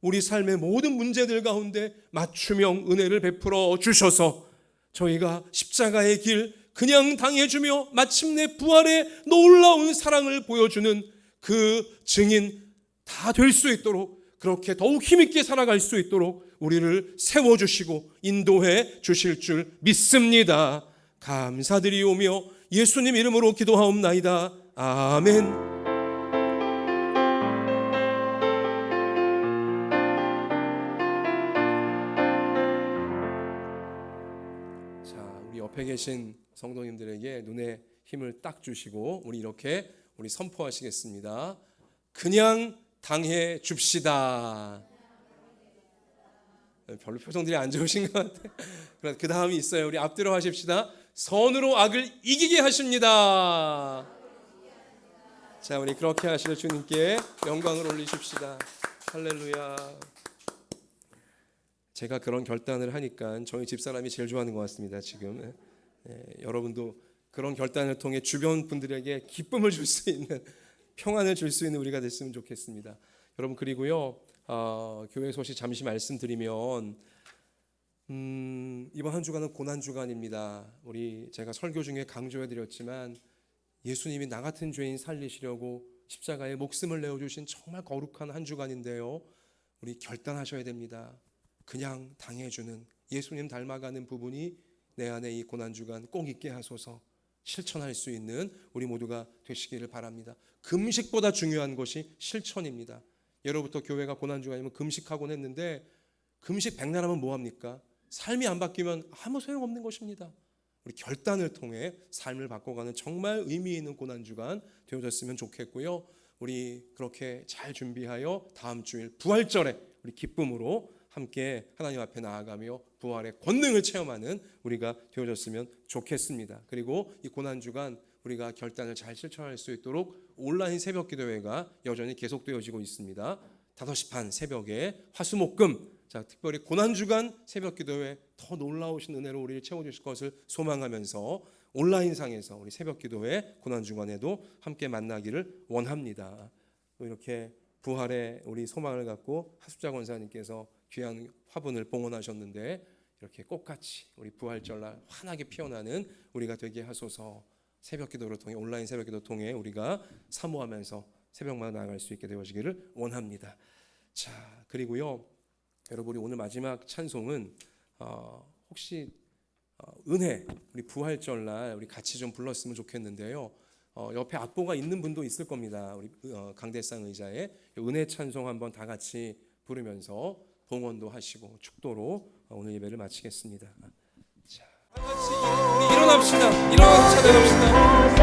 우리 삶의 모든 문제들 가운데 맞춤형 은혜를 베풀어 주셔서 저희가 십자가의 길 그냥 당해주며 마침내 부활의 놀라운 사랑을 보여주는 그 증인 다 될 수 있도록, 그렇게 더욱 힘있게 살아갈 수 있도록 우리를 세워주시고 인도해 주실 줄 믿습니다. 감사드리오며 예수님 이름으로 기도하옵나이다. 아멘. 자, 우리 옆에 계신 성도님들에게 눈에 힘을 딱 주시고 우리 선포하시겠습니다. 그냥 당해 줍시다. 별로 표정들이 안 좋으신 것 같아요. 그 다음이 있어요. 우리 앞뒤로 하십시다. 선으로 악을 이기게 하십니다. 자, 우리 그렇게 하실 주님께 영광을 올리십시다. 할렐루야. 제가 그런 결단을 하니까 저희 집사람이 제일 좋아하는 것 같습니다. 지금 여러분도 그런 결단을 통해 주변 분들에게 기쁨을 줄 수 있는, 평안을 줄 수 있는 우리가 됐으면 좋겠습니다. 여러분, 그리고요, 교회 소식 잠시 말씀드리면 이번 한 주간은 고난 주간입니다. 제가 설교 중에 강조해드렸지만 예수님이 나 같은 죄인 살리시려고 십자가에 목숨을 내어주신 정말 거룩한 한 주간인데요, 우리 결단하셔야 됩니다. 그냥 당해주는, 예수님 닮아가는 부분이 내 안에 이 고난 주간 꼭 있게 하소서. 실천할 수 있는 우리 모두가 되시기를 바랍니다. 금식보다 중요한 것이 실천입니다. 예로부터 교회가 고난주간이면 금식하곤 했는데 금식 백날 하면 뭐합니까? 삶이 안 바뀌면 아무 소용없는 것입니다. 우리 결단을 통해 삶을 바꿔가는 정말 의미 있는 고난주간 되어졌으면 좋겠고요. 우리 그렇게 잘 준비하여 다음 주일 부활절에 우리 기쁨으로 함께 하나님 앞에 나아가며 부활의 권능을 체험하는 우리가 되어졌으면 좋겠습니다. 그리고 이 고난주간 우리가 결단을 잘 실천할 수 있도록 온라인 새벽기도회가 여전히 계속되어지고 있습니다. 5시 반 새벽에 화수목금, 자, 특별히 고난주간 새벽기도회 더 놀라우신 은혜로 우리를 채워주실 것을 소망하면서 온라인상에서 우리 새벽기도회 고난주간에도 함께 만나기를 원합니다. 또 이렇게 부활의 우리 소망을 갖고 하숙자 권사님께서 귀한 화분을 봉헌하셨는데 이렇게 꽃같이 우리 부활절날 환하게 피어나는 우리가 되게 하소서. 새벽기도를 통해, 온라인 새벽기도 통해 우리가 사모하면서 새벽마다 나아갈 수 있게 되어지기를 원합니다. 자, 그리고요, 여러분, 우리 오늘 마지막 찬송은 혹시 은혜, 우리 부활절날 우리 같이 좀 불렀으면 좋겠는데요. 옆에 악보가 있는 분도 있을 겁니다. 우리 강대상 의자에 은혜 찬송 한번 다 같이 부르면서 봉헌도 하시고 축도로 오늘 예배를 마치겠습니다. 자, 다 같이 우리 일어납시다. 일어나서 찬양합시다.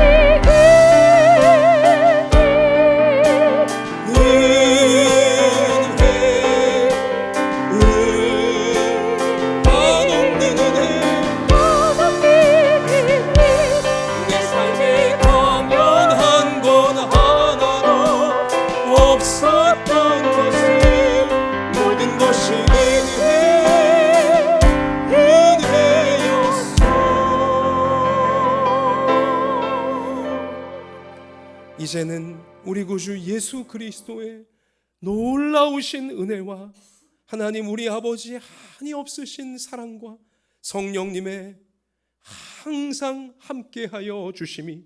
이제는 우리 구주 예수 그리스도의 놀라우신 은혜와 하나님 우리 아버지 한이 없으신 사랑과 성령님의 항상 함께하여 주심이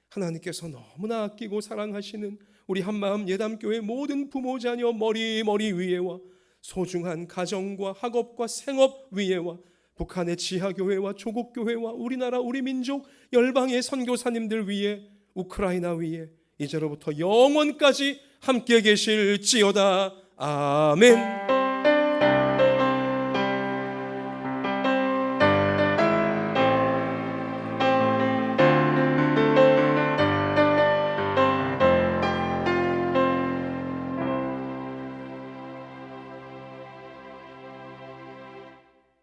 하나님께서 너무나 아끼고 사랑하시는 우리 한마음 예담교회 모든 부모 자녀 머리 위에와 소중한 가정과 학업과 생업 위에와 북한의 지하교회와 조국교회와 우리나라 우리 민족 열방의 선교사님들 위에 우크라이나 위에 이제로부터 영원까지 함께 계실지어다. 아멘.